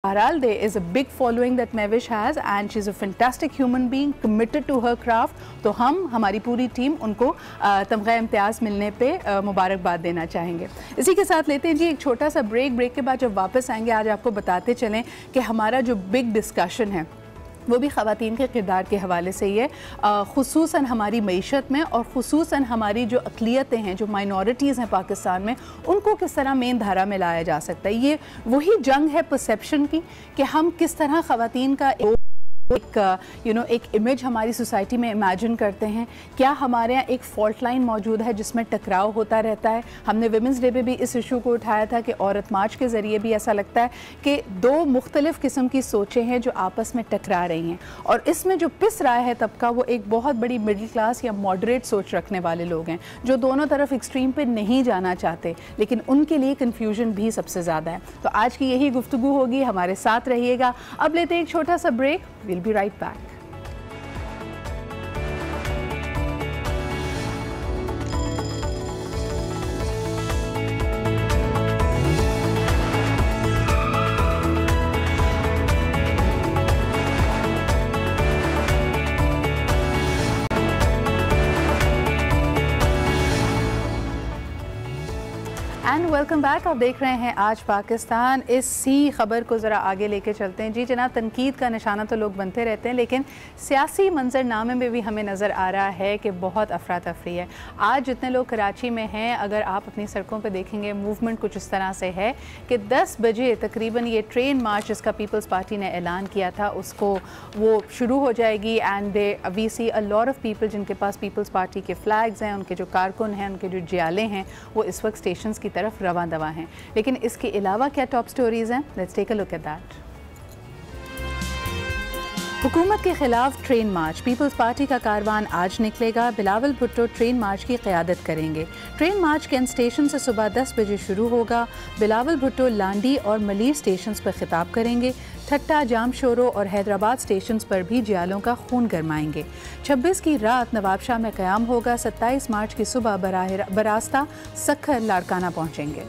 बहरहाल there is a big following that Mehwish has and she's a fantastic human being committed to her craft। तो हम हमारी पूरी team उनको तमगा इम्तियाज़ मिलने पे मुबारकबाद देना चाहेंगे। इसी के साथ लेते हैं जी एक छोटा सा ब्रेक के बाद जब वापस आएंगे आज आपको बताते चलें कि हमारा जो बिग डिस्कशन है वो भी ख़वातीन के किरदार के हवाले से ही है, ख़ुसूसन हमारी मईशत में और ख़ुसूसन हमारी जो अक़लियतें हैं, जो माइनॉरिटीज़ हैं पाकिस्तान में, उनको किस तरह मेन धारा में लाया जा सकता है। ये वही जंग है परसेप्शन की कि हम किस तरह ख़वातीन का एक इमेज हमारी सोसाइटी में इमेजिन करते हैं। क्या हमारे यहाँ एक फॉल्ट लाइन मौजूद है जिसमें टकराव होता रहता है। हमने विमेंस डे पे भी इस इशू को उठाया था कि औरत मार्च के ज़रिए भी ऐसा लगता है कि दो मुख्तलिफ़ किस्म की सोचें हैं जो आपस में टकरा रही हैं और इसमें जो पिस रहा है तबका वो एक बहुत बड़ी मिडिल क्लास या मॉडरेट सोच रखने वाले लोग हैं जो दोनों तरफ एक्सट्रीम पे नहीं जाना चाहते, लेकिन उनके लिए कन्फ्यूजन भी सबसे ज़्यादा है। तो आज की यही गुफ्तगू होगी, हमारे साथ रहिएगा। अब लेते हैं एक छोटा सा break, we'll be right back. Welcome back. आप देख रहे हैं आज पाकिस्तान। इसी खबर को ज़रा आगे लेके चलते हैं जी। जनाब, तनकीद का निशाना तो लोग बनते रहते हैं, लेकिन सियासी मंजरनामे में भी हमें नज़र आ रहा है कि बहुत अफरा तफरी है। आज जितने लोग कराची में हैं, अगर आप अपनी सड़कों पे देखेंगे मूवमेंट कुछ इस तरह से है कि 10 बजे तकरीबन ये ट्रेन मार्च जिसका पीपल्स पार्टी ने ऐलान किया था उसको वो शुरू हो जाएगी and we see a lot of people जिनके पास पीपल्स पार्टी के फ्लैग्स हैं, उनके जो कारकुन हैं, उनके जो जियाले हैं, वो इस वक्त स्टेशन की तरफ रवां दवा हैं। लेकिन इसके अलावा क्या टॉप स्टोरीज हैं, let's take a look at that. हुकूमत के खिलाफ ट्रेन मार्च, पीपल्स पार्टी का कारवान आज निकलेगा। बिलावल भुट्टो ट्रेन मार्च की क़यादत करेंगे। ट्रेन मार्च कैंट स्टेशन से सुबह 10 बजे शुरू होगा। बिलावल भुट्टो लांडी और मलीर स्टेशन पर खिताब करेंगे। ठट्टा, जामशोरो और हैदराबाद स्टेशन पर भी जियालों का खून गरमाएंगे। 26 की रात नवाबशाह में क़याम होगा। 27 मार्च की सुबह बरास्ता सखर लाड़काना पहुँचेंगे।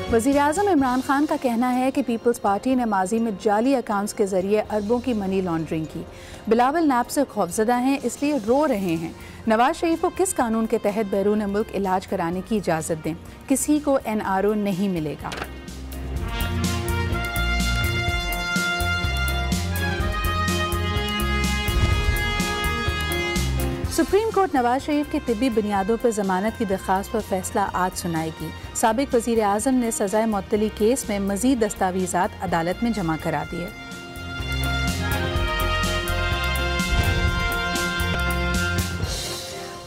वज़ीर-ए-आज़म इमरान खान का कहना है कि पीपल्स पार्टी ने माजी में जाली अकाउंट्स के ज़रिए अरबों की मनी लॉन्ड्रिंग की। बिलावल नैब से खौफज़दा हैं, इसलिए रो रहे हैं। नवाज शरीफ को किस कानून के तहत बैरून मुल्क इलाज कराने की इजाज़त दें? किसी को NRO नहीं मिलेगा। सुप्रीम कोर्ट नवाज शरीफ की तिब्बी बुनियादों पर ज़मानत की दरख्वास्त पर फैसला आज सुनाएगी। साबिक वज़ीर आज़म ने सज़ाए मुअत्तली केस में मज़ीद दस्तावेज़ात अदालत में जमा करा दिए।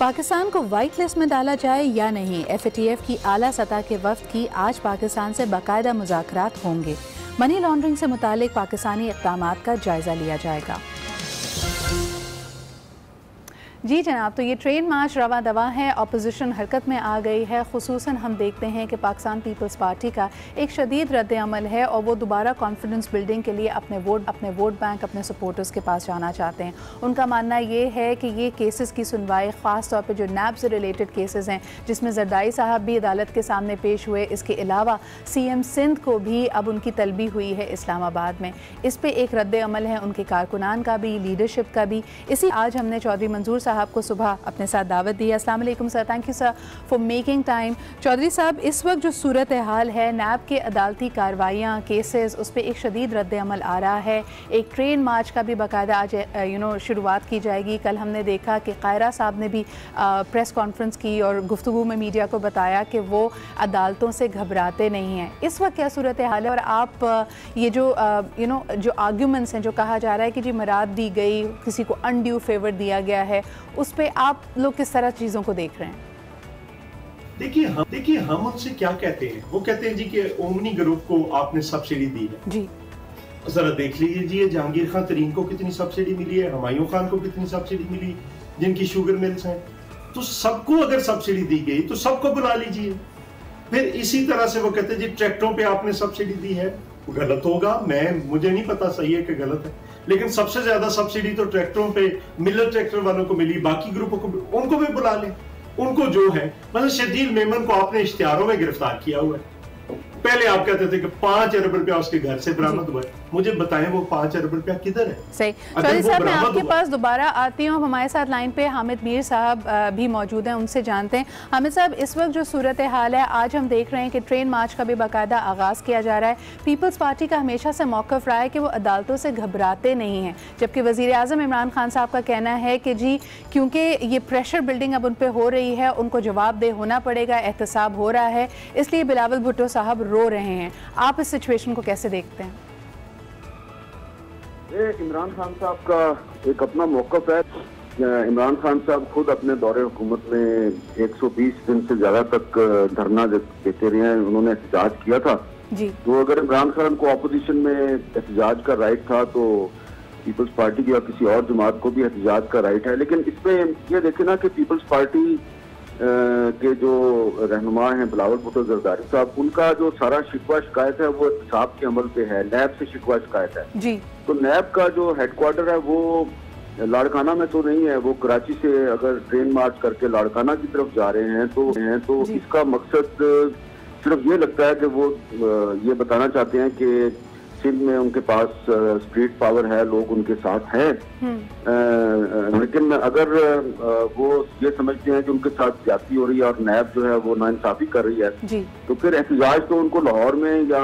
पाकिस्तान को वाइट लिस्ट में डाला जाए या नहीं, FATF की आला सतह के वफ्द की आज पाकिस्तान से बाकायदा मुज़ाकरात होंगे। मनी लॉन्ड्रिंग से मुतालिक पाकिस्तानी इक़दामात का जायज़ा लिया जाएगा। जी जनाब, तो ये ट्रेन मार्च रवा दवा है, अपोजिशन हरकत में आ गई है। ख़ुसूसन हम देखते हैं कि पाकिस्तान पीपल्स पार्टी का एक शदीद रद्द अमल है और वो दोबारा कॉन्फिडेंस बिल्डिंग के लिए अपने वोट बैंक, अपने सपोर्टर्स के पास जाना चाहते हैं। उनका मानना ये है कि ये केसेस की सुनवाई ख़ास तौर पर जो नैब से रिलेटेड केसेस हैं जिसमें जरदारी साहब भी अदालत के सामने पेश हुए, इसके अलावा CM सिंध को भी अब उनकी तलबी हुई है इस्लामाबाद में, इस पर एक रद्द अमल है उनके कारकुनान का भी, लीडरशिप का भी। इसी आज हमने चौधरी मंजूर साहब को सुबह अपने साथ दावत दी। अस्सलाम वालेकुम sir, thank you sir for making time. Chaudhry sahab, इस वक्त जो सूरत हाल है, नैब के अदालती कार्रवाइयाँ, केसेस, उस पर एक शदीद रद्द अमल आ रहा है। एक ट्रेन मार्च का भी बाकायदा आज शुरुआत की जाएगी। कल हमने देखा कि कायरा साहब ने भी प्रेस कॉन्फ्रेंस की और गुफ्तगू में मीडिया को बताया कि वो अदालतों से घबराते नहीं हैं। इस वक्त क्या सूरत हाल है और आप ये जो जो आर्ग्यूमेंट्स हैं, जो कहा जा रहा है कि जी मराद दी गई, किसी को अनड्यू फेवर दिया गया है, उस पे आप लोग किस तरह चीजों को देख रहे हैं? देखिए हम उनसे क्या कहते हैं, वो कहते हैं जी कि ओमनी ग्रुप को आपने सब्सिडी दी है जी। जरा देख लीजिए जहांगीर खान तरीन को कितनी सब्सिडी मिली है, हुमायूं खान को कितनी सब्सिडी मिली, जिनकी शुगर मिल्स हैं। तो सबको अगर सब्सिडी दी गई तो सबको बुला लीजिए। फिर इसी तरह से वो कहते हैं जी ट्रैक्टरों पे आपने सब्सिडी दी है, गलत होगा, मुझे नहीं पता सही है कि गलत है, लेकिन सबसे ज्यादा सब्सिडी तो ट्रैक्टरों पे मिलर ट्रैक्टर वालों को मिली, बाकी ग्रुपों को उनको भी बुला लें, उनको जो है, मतलब शर्जील मेमन को आपने इश्तिहारों में गिरफ्तार किया हुआ है। पहले आप कहते थे कि 5 अरब रुपया उसके घर से बरामद हुआ है। मुझे बताएं वो 5 अरब रुपया किधर है? सही। चौधरी साहब, मैं आपके पास दोबारा आती हूँ। हमारे साथ लाइन पे हामिद मीर साहब भी मौजूद हैं, उनसे जानते हैं। हामिद साहब, इस वक्त जो सूरत हाल है, आज हम देख रहे हैं कि ट्रेन मार्च का भी बाकायदा आगाज़ किया जा रहा है। पीपल्स पार्टी का हमेशा से मौक़िफ़ रहा है कि वो अदालतों से घबराते नहीं हैं, जबकि वज़ीर आज़म इमरान खान साहब का कहना है कि जी क्योंकि ये प्रेशर बिल्डिंग अब उन पर हो रही है, उनको जवाबदेह होना पड़ेगा, एहतसाब हो रहा है, इसलिए बिलावल भुट्टो साहब रो रहे हैं। आप इस सिचुएशन को कैसे देखते हैं? इमरान खान साहब का एक अपना मौक़िफ़ है। इमरान खान साहब खुद अपने दौरे हुकूमत में 120 दिन से ज्यादा तक धरना देते रहे हैं। उन्होंने एहतजाज किया था जी। तो अगर इमरान खान को अपोजिशन में एहतजाज का राइट था तो पीपल्स पार्टी की या किसी और जमात को भी एहतजाज का राइट है। लेकिन इसमें ये देखे ना कि पीपल्स पार्टी के जो रहनुमा हैं बिलावल भुट्टो जरदारी साहब, उनका जो सारा शिकवा शिकायत है वो एहतसाब के अमल पे है, नैब से शिकवा शिकायत है जी। तो नैब का जो हेडक्वार्टर है वो लाड़काना में तो नहीं है, वो कराची से अगर ट्रेन मार्च करके लाड़काना की तरफ जा रहे हैं तो इसका मकसद सिर्फ ये लगता है कि वो ये बताना चाहते हैं कि सिंध में उनके पास स्ट्रीट पावर है, लोग उनके साथ हैं। लेकिन अगर वो ये समझते हैं कि उनके साथ ज्यादती हो रही है और नैब जो है वो नाइंसाफी कर रही है जी। तो फिर एहतजाज तो उनको लाहौर में या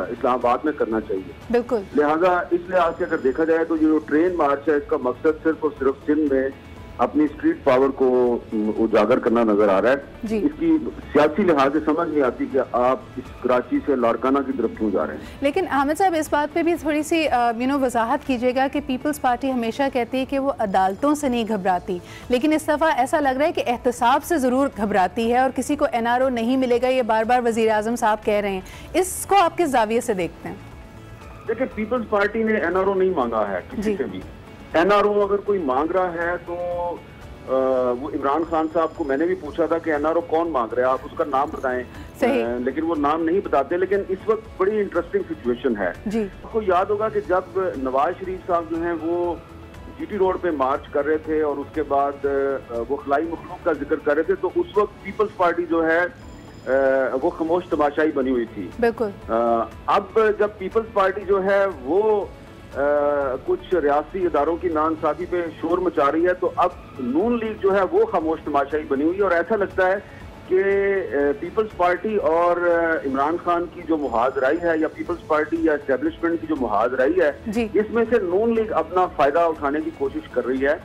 इस्लामाबाद में करना चाहिए। बिल्कुल। लिहाजा इस लिहाज से अगर देखा जाए तो ये जो ट्रेन मार्च है इसका मकसद सिर्फ और सिर्फ सिंध में अपनी स्ट्रीट पावर को उजागर करना नजर आ रहा है जी। इसकी सियासी लिहाज से समझ नहीं आती कि आप इस कराची से लाड़काना की तरफ क्यों जा रहे हैं। लेकिन हामिद साहब, इस बात पे भी थोड़ी सी वजाहत कीजिएगा कि पीपल्स पार्टी हमेशा कहती है कि वो अदालतों से नहीं घबराती, लेकिन इस दफ़ा ऐसा लग रहा है कि एहतसाब से ज़रूर घबराती है और किसी को NRO नहीं मिलेगा, ये बार बार वज़ीर आज़म साहब कह रहे हैं। इसको आप किस जाविये से देखते हैं? देखिए, पीपल्स पार्टी ने NRO नहीं मांगा है किसी से भी। NRO अगर कोई मांग रहा है तो वो इमरान खान साहब को मैंने भी पूछा था कि NRO कौन मांग रहा है, आप उसका नाम बताएं। लेकिन वो नाम नहीं बताते। लेकिन इस वक्त बड़ी इंटरेस्टिंग सिचुएशन है जी। आपको याद होगा कि जब नवाज शरीफ साहब जो हैं वो GT रोड पे मार्च कर रहे थे और उसके बाद वो खलाई मखलूक का जिक्र कर रहे थे, तो उस वक्त पीपल्स पार्टी जो है वो खामोश तमाशाई बनी हुई थी। बिल्कुल। अब जब पीपल्स पार्टी जो है वो कुछ रियासती इदारों की नाइंसाफी पे शोर मचा रही है, तो अब नून लीग जो है वो खामोश तमाशाई बनी हुई है। और ऐसा लगता है कि पीपल्स पार्टी और इमरान खान की जो मुहाजराई है या पीपल्स पार्टी या एस्टेब्लिशमेंट की जो मुहाजराई है, इसमें से नून लीग अपना फायदा उठाने की कोशिश कर रही है।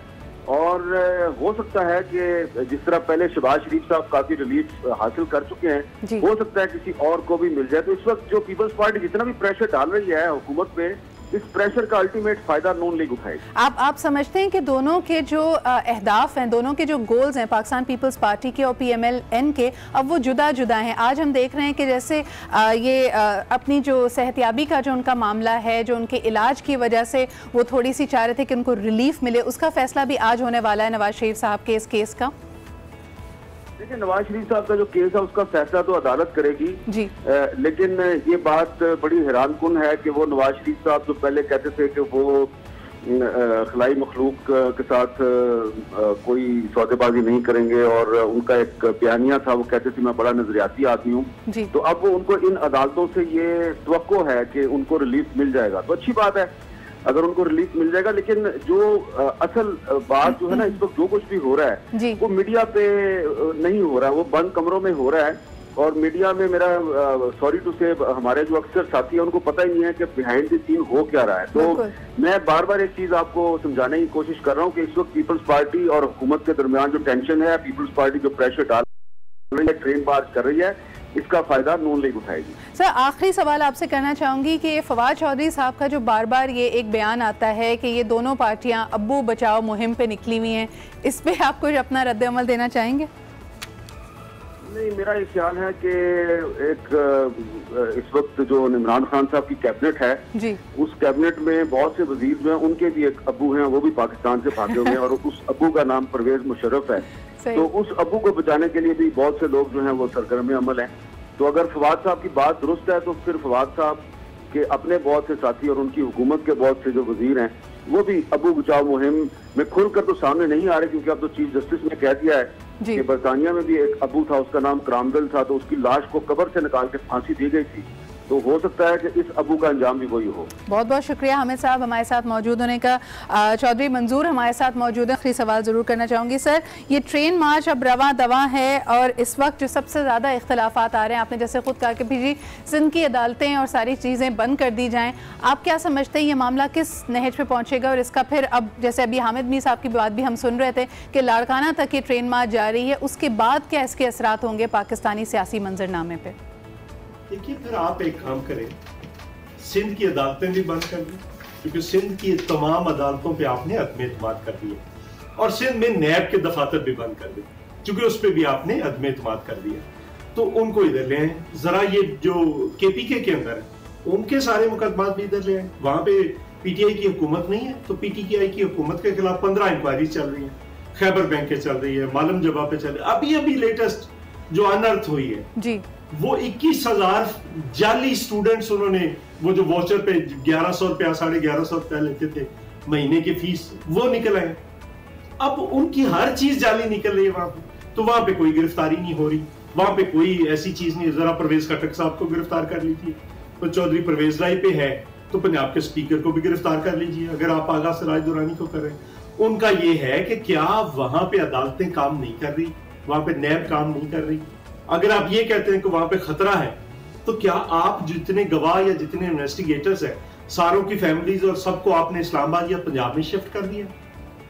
और हो सकता है कि जिस तरह पहले शहबाज शरीफ साहब काफी रिलीफ हासिल कर चुके हैं, हो सकता है किसी और को भी मिल जाए। तो इस वक्त जो पीपल्स पार्टी जितना भी प्रेशर डाल रही है हुकूमत पे, इस प्रेशर का अल्टीमेट फायदा नून लीग उठाएगी। आप समझते हैं कि दोनों के जो अहदाफ हैं, दोनों के जो गोल्स हैं, पाकिस्तान पीपल्स पार्टी के और PMLN के, अब वो जुदा जुदा हैं? आज हम देख रहे हैं कि जैसे ये अपनी जो सेहतियाबी का जो उनका मामला है, जो उनके इलाज की वजह से वो थोड़ी सी चाह रहे थे कि उनको रिलीफ मिले, उसका फैसला भी आज होने वाला है नवाज शरीफ साहब के इस केस का। देखिए, नवाज शरीफ साहब का जो केस है उसका फैसला तो अदालत करेगी जी। लेकिन ये बात बड़ी हैरानकुन है कि वो नवाज शरीफ साहब जो पहले कहते थे कि वो खलाई मखलूक के साथ कोई सौदेबाजी नहीं करेंगे और उनका एक बयानिया था, वो कहते थे मैं बड़ा नजरियाती आदमी हूँ, तो अब वो उनको इन अदालतों से ये तवक्को है कि उनको रिलीफ मिल जाएगा। तो अच्छी बात है अगर उनको रिलीफ मिल जाएगा। लेकिन जो असल बात जो है ना, इस वक्त जो कुछ भी हो रहा है वो मीडिया पे नहीं हो रहा है, वो बंद कमरों में हो रहा है। और मीडिया में मेरा सॉरी टू से हमारे जो अक्सर साथी हैं उनको पता ही नहीं है कि बिहाइंड द सीन हो क्या रहा है। तो मैं बार बार एक चीज आपको समझाने की कोशिश कर रहा हूँ कि इस वक्त पीपल्स पार्टी और हुकूमत के दरमियान जो टेंशन है, पीपल्स पार्टी जो प्रेशर डाल रही है, ट्रेन मार्च कर रही है, इसका फायदा नून लीग उठाएगी। सर, आखिरी सवाल आपसे करना चाहूंगी कि फवाद चौधरी साहब का जो बार बार ये एक बयान आता है कि ये दोनों पार्टियां अब्बू बचाओ मुहिम पे निकली हुई हैं, इस पे आप कुछ अपना रद्द-ए-अमल देना चाहेंगे? नहीं, मेरा ये ख्याल है कि एक इस वक्त जो इमरान खान साहब की कैबिनेट है जी, उस कैबिनेट में बहुत से वजीर जो हैं उनके भी एक अब्बू हैं, वो भी पाकिस्तान से भागे हुए हैं और उस अब्बू का नाम परवेज मुशर्रफ है। तो उस अब्बू को बचाने के लिए भी बहुत से लोग जो हैं वो सरगर्म अमल हैं। तो अगर फवाद साहब की बात दुरुस्त है तो फिर फवाद साहब के अपने बहुत से साथी और उनकी हुकूमत के बहुत से जो वजीर हैं वो भी अब्बू बचाओ मुहिम में खुलकर तो सामने नहीं आ रहे, क्योंकि अब तो चीफ जस्टिस ने कह दिया है कि बरतानिया में भी एक अबू था, उसका नाम क्रामवेल था, तो उसकी लाश को कब्र से निकाल के फांसी दी गई थी। तो हो सकता है कि इस अबू का अंजाम भी वही हो। बहुत बहुत शुक्रिया हामिद साहब हमारे साथ मौजूद होने का। चौधरी मंजूर हमारे साथ मौजूद है। आखिरी सवाल ज़रूर करना चाहूँगी सर, ये ट्रेन मार्च अब रवा दवा है और इस वक्त जो सबसे ज़्यादा इख्तलाफात आ रहे हैं, आपने जैसे खुद कहा कि भी जी सिंध की अदालतें और सारी चीज़ें बंद कर दी जाएँ, आप क्या समझते हैं ये मामला किस नहज पर पहुँचेगा? और इसका फिर अब जैसे अभी हामिद मीर साहब की बात भी हम सुन रहे थे कि लाड़काना तक ये ट्रेन मार्च जा रही है, उसके बाद क्या इसके असरात होंगे पाकिस्तानी सियासी मंजरनामे पर? देखिए, फिर आप एक काम करें, सिंध की अदालतें भी बंद कर दी, क्योंकि सिंध की तमाम अदालतों पे आपने अदम एतमाद कर दिया, और सिंध में नैब के दफातर भी बंद कर दिए, क्योंकि उस पर भी आपने अदम एतमाद कर दिया। तो उनको इधर ले आए, जरा ये जो KPK के अंदर है उनके सारे मुकदमात भी इधर ले आए। वहां पे PTI की हुकूमत नहीं है, तो PTI की हुकूमत के खिलाफ 15 इंक्वायरी चल रही है, खैबर बैंक चल रही है, मालम जबा पे चल रही है। अभी लेटेस्ट जो अनर्थ हुई है जी, वो 21,000 जाली स्टूडेंट्स, उन्होंने वो जो वॉचर पे 1100 रुपया 1150 रुपया लेते थे महीने की फीस, वो निकल आए। अब उनकी हर चीज जाली निकल रही है वहां पे, तो वहां पे कोई गिरफ्तारी नहीं हो रही, वहां पे कोई ऐसी चीज नहीं। जरा परवेज खटक साहब को गिरफ्तार कर लीजिए, तो चौधरी परवेज राय पे है, तो पंजाब के स्पीकर को भी गिरफ्तार कर लीजिए, अगर आप आगा सिराज दुरानी को कर रहे हैं। उनका ये है कि क्या वहां पे अदालतें काम नहीं कर रही, वहां पे नैब काम नहीं कर रही। अगर आप ये कहते हैं कि वहां पे खतरा है, तो क्या आप जितने गवाह या जितने इन्वेस्टिगेटर्स हैं, सारों की फैमिलीज और सबको आपने इस्लामाबाद या पंजाब में शिफ्ट कर दिया?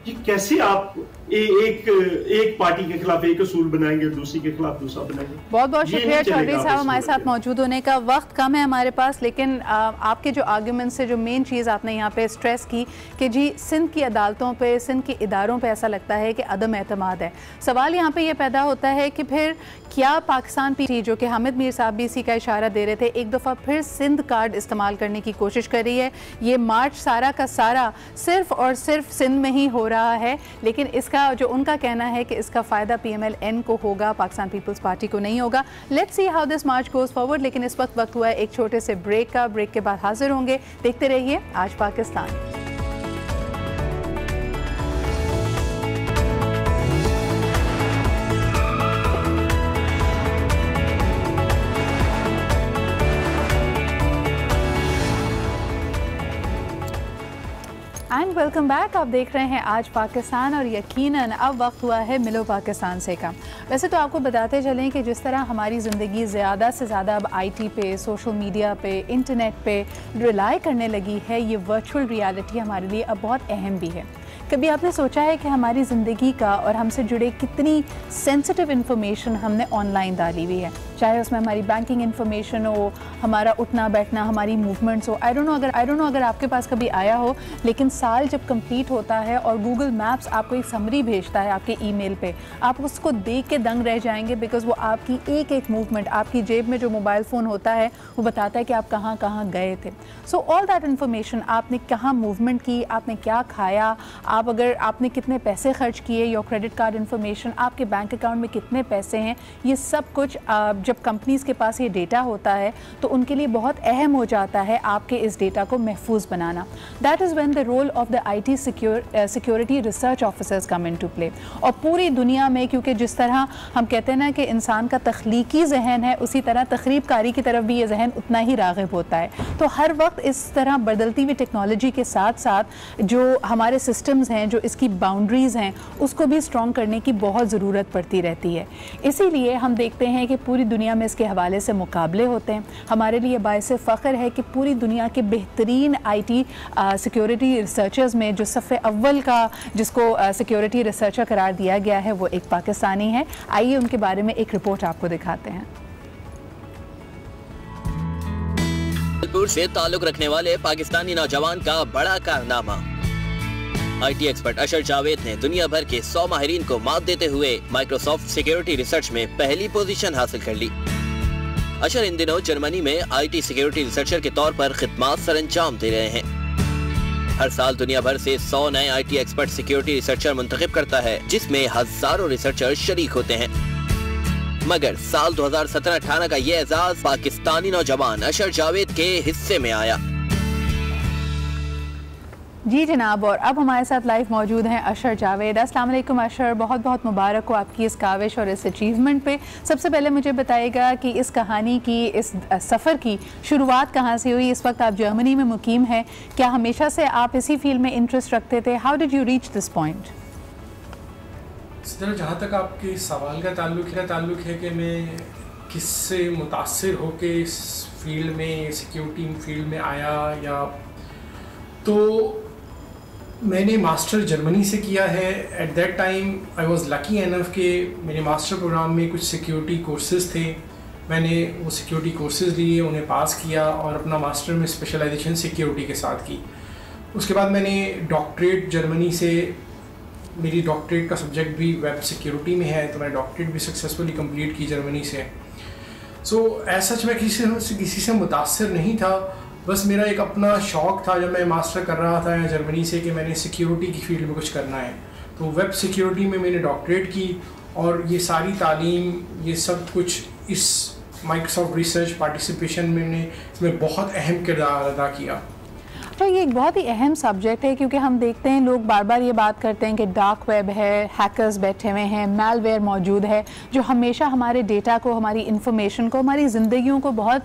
ये कैसे आप एक पार्टी के खिलाफ एक असूल बनाएंगे, दूसरी के खिलाफ दूसरा बनाएंगे? बहुत बहुत शुक्रिया चौधरी साहब हमारे साथ मौजूद होने का। वक्त कम है हमारे पास, लेकिन आपके जो आर्ग्यूमेंट से जो मेन चीज़ आपने यहाँ पे स्ट्रेस की कि जी सिंध की अदालतों पे, सिंध के इदारों पे ऐसा लगता है कि अदम एतमाद है। सवाल यहाँ पे ये पैदा होता है कि फिर क्या पाकिस्तान पीटी, जो कि हामिद मीर साहब भी इसी का इशारा दे रहे थे, एक दफ़ा फिर सिंध कार्ड इस्तेमाल करने की कोशिश कर रही है? ये मार्च सारा का सारा सिर्फ और सिर्फ सिंध में ही हो रहा है, लेकिन इसका जो उनका कहना है कि इसका फ़ायदा PMLN को होगा, पाकिस्तान पीपल्स पार्टी को नहीं होगा। Let's see how this March goes forward. लेकिन इस वक्त हुआ है एक छोटे से ब्रेक का। ब्रेक के बाद हाजिर होंगे। देखते रहिए आज पाकिस्तान। And welcome back. आप देख रहे हैं आज पाकिस्तान और यकीनन अब वक्त हुआ है मिलो पाकिस्तान से का। वैसे तो आपको बताते चलें कि जिस तरह हमारी ज़िंदगी ज़्यादा से ज़्यादा अब IT पे, सोशल मीडिया पे, इंटरनेट पे रिलाई करने लगी है, ये वर्चुअल रियलिटी हमारे लिए अब बहुत अहम भी है। कभी आपने सोचा है कि हमारी ज़िंदगी का और हमसे जुड़े कितनी सेंसिटिव इन्फॉर्मेशन हमने ऑनलाइन डाली हुई है, चाहे उसमें हमारी बैंकिंग इन्फॉर्मेशन हो, हमारा उठना बैठना, हमारी मूवमेंट्स हो। आई डोंट नो अगर आपके पास कभी आया हो, लेकिन साल जब कंप्लीट होता है और गूगल मैप्स आपको एक समरी भेजता है आपके ईमेल पे, आप उसको देख के दंग रह जाएंगे, बिकॉज वो आपकी एक एक मूवमेंट, आपकी जेब में जो मोबाइल फ़ोन होता है वो बताता है कि आप कहाँ कहाँ गए थे। सो ऑल दैट इन्फॉर्मेशन, आपने कहाँ मूवमेंट की, आपने क्या खाया, अगर आपने कितने पैसे खर्च किए, योर क्रेडिट कार्ड इन्फॉर्मेशन, आपके बैंक अकाउंट में कितने पैसे हैं, ये सब कुछ जब कंपनीज़ के पास ये डेटा होता है तो उनके लिए बहुत अहम हो जाता है आपके इस डेटा को महफूज बनाना। That is when the role of the IT security research officers come in टू प्ले। और पूरी दुनिया में, क्योंकि जिस तरह हम कहते हैं ना कि इंसान का तख्लीकी जहन है, उसी तरह तखरीबकारी की तरफ भी ये जहन उतना ही राग़िब होता है। तो हर वक्त इस तरह बदलती हुई टेक्नोलॉजी के साथ साथ जो हमारे सिस्टम्स हैं, जो इसकी बाउंड्रीज़ हैं, उसको भी स्ट्रॉन्ग करने की बहुत ज़रूरत पड़ती रहती है। इसीलिए हम देखते हैं कि पूरी दुनिया में इसके हवाले से मुकाबले होते हैं। हमारे लिए बाइस फ़ख्र है कि पूरी दुनिया के बेहतरीन IT सिक्योरिटी रिसर्चर्स में जो सफ़े अव्वल का जिसको सिक्योरिटी रिसर्चर करार दिया गया है, वो एक पाकिस्तानी है। आइए उनके बारे में एक रिपोर्ट आपको दिखाते हैं। जबलपुर से ताल्लुक रखने वाले पाकिस्तानी नौजवान का बड़ा कारनामा। IT एक्सपर्ट अशर जावेद ने दुनिया भर के 100 माहिरीन को मात देते हुए माइक्रोसॉफ्ट सिक्योरिटी रिसर्च में पहली पोजीशन हासिल कर ली। अशर इन दिनों जर्मनी में IT सिक्योरिटी रिसर्चर के तौर पर खिदमत सरअंजाम दे रहे हैं। हर साल दुनिया भर से 100 नए IT एक्सपर्ट सिक्योरिटी रिसर्चर मुंतखब करता है, जिसमें हजारों रिसर्चर शरीक होते हैं। मगर साल 2017-18 का ये एजाज पाकिस्तानी नौजवान अशर जावेद के हिस्से में आया। जी जनाब, और अब हमारे साथ लाइव मौजूद हैं अशर जावेद। अस्सलाम वालेकुम अशर, बहुत बहुत मुबारक हो आपकी इस काविश और इस अचीवमेंट पे। सबसे पहले मुझे बताइएगा कि इस कहानी की, इस सफ़र की शुरुआत कहाँ से हुई? इस वक्त आप जर्मनी में मुकीम हैं, क्या हमेशा से आप इसी फील्ड में इंटरेस्ट रखते थे? How did you reach this point? इस तरह जहाँ तक आपके सवाल का ताल्लुक है कि मैं किससे मुतासिर होके इस फील्ड में, सिक्योरिटी फील्ड में आया, या तो मैंने मास्टर जर्मनी से किया है। At that time I was lucky enough कि मेरे मास्टर प्रोग्राम में कुछ सिक्योरिटी कोर्सेज़ थे। मैंने वो सिक्योरिटी कोर्सेज़ लिए, उन्हें पास किया और अपना मास्टर में स्पेशलाइजेशन सिक्योरिटी के साथ की। उसके बाद मैंने डॉक्टरेट जर्मनी से, मेरी डॉक्टरेट का सब्जेक्ट भी वेब सिक्योरिटी में है, तो मैंने डॉक्टरेट भी सक्सेसफुली कंप्लीट की जर्मनी से। सो एज सच मैं किसी से मुतासिर नहीं था, बस मेरा एक अपना शौक़ था जब मैं मास्टर कर रहा था यहाँ जर्मनी से कि मैंने सिक्योरिटी की फील्ड में कुछ करना है। तो वेब सिक्योरिटी में मैंने डॉक्टरेट की और ये सारी तालीम, ये सब कुछ इस माइक्रोसॉफ्ट रिसर्च पार्टिसिपेशन में मैंने इसमें बहुत अहम किरदार अदा किया। तो ये एक बहुत ही अहम सब्जेक्ट है, क्योंकि हम देखते हैं लोग बार बार ये बात करते हैं कि डार्क वेब है, हैकर्स बैठे हुए हैं, मैलवेयर मौजूद है जो हमेशा हमारे डेटा को, हमारी इंफॉर्मेशन को, हमारी ज़िंदगियों को बहुत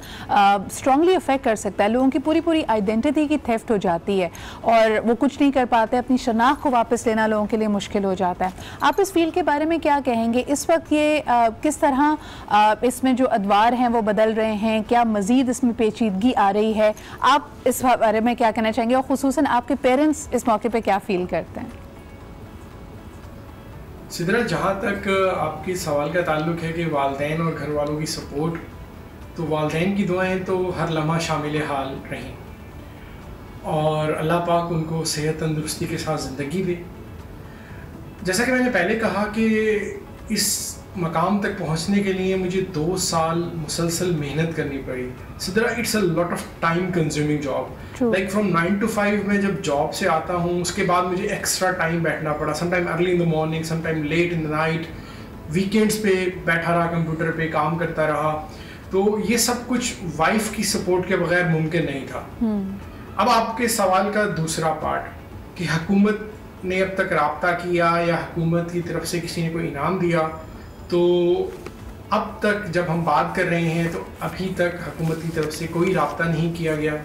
स्ट्रांगली अफेक्ट कर सकता है। लोगों की पूरी आइडेंटिटी की थेफ्ट हो जाती है और वो कुछ नहीं कर पाते, अपनी शनाख्त को वापस लेना लोगों के लिए मुश्किल हो जाता है। आप इस फील्ड के बारे में क्या कहेंगे? इस वक्त ये किस तरह इसमें जो अदवार हैं वो बदल रहे हैं? क्या मज़ीद इसमें पेचीदगी आ रही है? आप इस बारे में क्या कहना चाहेंगे, और खुसूसन आपके पेरेंट्स इस मौके पे क्या फील करते हैं? सिदरा, जहाँ तक आपके सवाल का ताल्लुक है कि वालिदैन और घर वालों की सपोर्ट, तो वालिदैन की दुआएं तो हर लम्हा शामिल हाल रहीं और अल्लाह पाक उनको सेहत तंदुरुस्ती के साथ ज़िंदगी दे। जैसा कि मैंने पहले कहा कि इस मकाम तक पहुंचने के लिए मुझे 2 साल मुसलसल मेहनत करनी पड़ी। Sidra, it's a lot of time consuming job. Like from 9 to 5 में जब जॉब से आता हूँ, उसके बाद मुझे एक्स्ट्रा टाइम बैठना पड़ा, sometime early in the morning, sometime late in the night. Weekends पे बैठा रहा, कंप्यूटर पे काम करता रहा। तो ये सब कुछ वाइफ की सपोर्ट के बगैर मुमकिन नहीं था। अब आपके सवाल का दूसरा पार्ट कि हुकूमत ने अब तक राब्ता किया या हुकूमत की तरफ से किसी ने कोई इनाम दिया, तो अब तक जब हम बात कर रहे हैं तो अभी तक हुकूमत की तरफ से कोई राब्ता नहीं किया गया।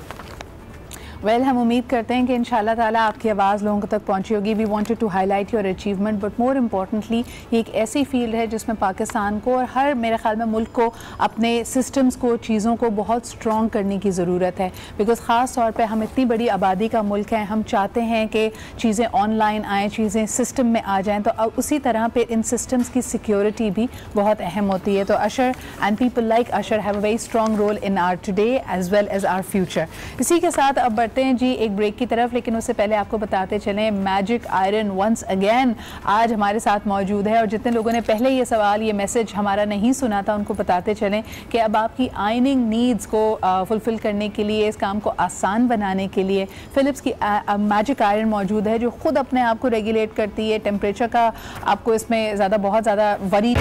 हम उम्मीद करते हैं कि इंशाल्लाह ताला आपकी आवाज़ लोगों तक पहुंची होगी। We wanted to highlight your achievement, but more importantly ये एक ऐसी फील्ड है जिसमें पाकिस्तान को और हर, मेरे ख्याल में मुल्क को, अपने सिस्टम्स को, चीज़ों को बहुत स्ट्रॉन्ग करने की ज़रूरत है। बिकॉज़ ख़ास तौर पर हम इतनी बड़ी आबादी का मुल्क है, हम चाहते हैं कि चीज़ें ऑनलाइन आएँ, चीज़ें सिस्टम में आ जाएँ, तो अब उसी तरह पर इन सिस्टम्स की सिक्योरिटी भी बहुत अहम होती है। तो Usher and people like Usher have a very strong role in our today as well as our future. इसी के साथ अब बढ़ते हैं जी एक ब्रेक की तरफ, लेकिन उससे पहले आपको बताते चलें मैजिक आयरन वंस अगेन आज हमारे साथ मौजूद है। और जितने लोगों ने पहले ये सवाल, ये मैसेज हमारा नहीं सुना था, उनको बताते चलें कि अब आपकी आयनिंग नीड्स को फुलफ़िल करने के लिए, इस काम को आसान बनाने के लिए फ़िलिप्स की मैजिक आयरन मौजूद है जो ख़ुद अपने आप को रेगुलेट करती है। टेम्परेचर का आपको इसमें बहुत ज़्यादा worry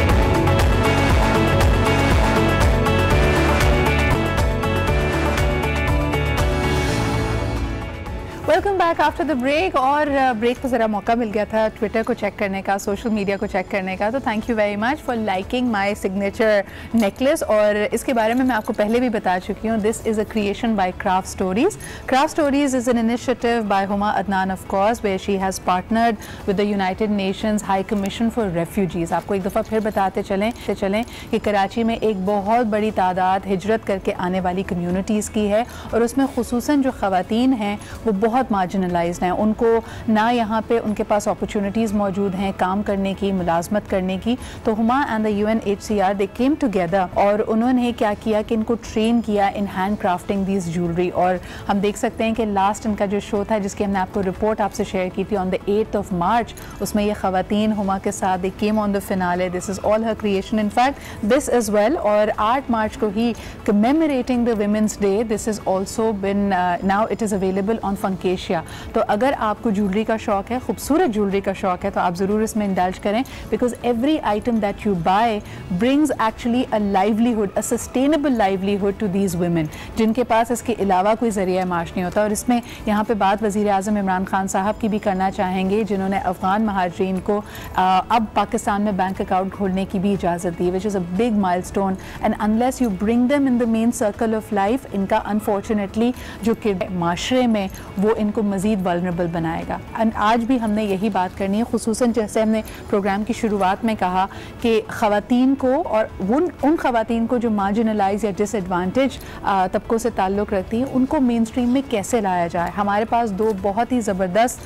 welcome back after the break. और ब्रेक पर ज़रा मौका मिल गया था ट्विटर को चेक करने का, सोशल मीडिया को चेक करने का, तो thank you very much for liking my signature necklace. और इसके बारे में मैं आपको पहले भी बता चुकी हूँ, this is a creation by Craft Stories. Craft Stories is an initiative by Huma Adnan of course, where she has partnered with the United Nations High Commission for Refugees. आपको एक दफ़ा फिर बताते चलें कि कराची में एक बहुत बड़ी तादाद हिजरत करके आने वाली कम्यूनिटीज़ की है, और उसमें खुसूसन जो ख़वातीन हैं वो बहुत मार्जिनलाइज्ड हैं। उनको ना यहाँ पे उनके पास अपॉर्चुनिटीज़ मौजूद हैं काम करने की, मुलाजमत करने की। तो Huma and the UNHCR they came together और उन्होंने क्या किया कि इनको ट्रेन किया in hand crafting this jewellery. और हम देख सकते हैं कि लास्ट इनका जो शो था, जिसकी हमने आपको रिपोर्ट आपसे शेयर की थी on the 8th of March, उसमें ये ख़वातीन हुमा के साथ they came on the finale. This is all her creation, in fact this is well. और 8 मार्च को ही commemorating the women's day, this is also been now it is available on Funkesia. Funkesia. तो अगर आपको ज्वेलरी का शौक है, खूबसूरत ज्वेलरी का शौक है, तो आप ज़रूर इसमें इंडल्ज करें, because every item that you buy brings actually a livelihood, a sustainable livelihood to these women जिनके पास इसके अलावा कोई ज़रिया माश नहीं होता। और इसमें यहाँ पे बात वज़ीर आज़म इमरान खान साहब की भी करना चाहेंगे, जिन्होंने अफ़गान महाजरीन को अब पाकिस्तान में बैंक अकाउंट खोलने की भी इजाज़त दी, which is a big milestone. And unless you bring them in the main circle of life, इनका अनफॉर्चुनेटली जो माशरे में वो इनको मज़ीद वल्नरेबल बनाएगा। एंड आज भी हमने यही बात करनी है, खुसूसन जैसे हमने प्रोग्राम की शुरुआत में कहा कि ख़वातीन को और उन ख़वातीन को जो मार्जिनलाइज या डिसएडवांटेज तबकों से ताल्लुक़ रखती हैं, उनको मेन स्ट्रीम में कैसे लाया जाए। हमारे पास दो बहुत ही ज़बरदस्त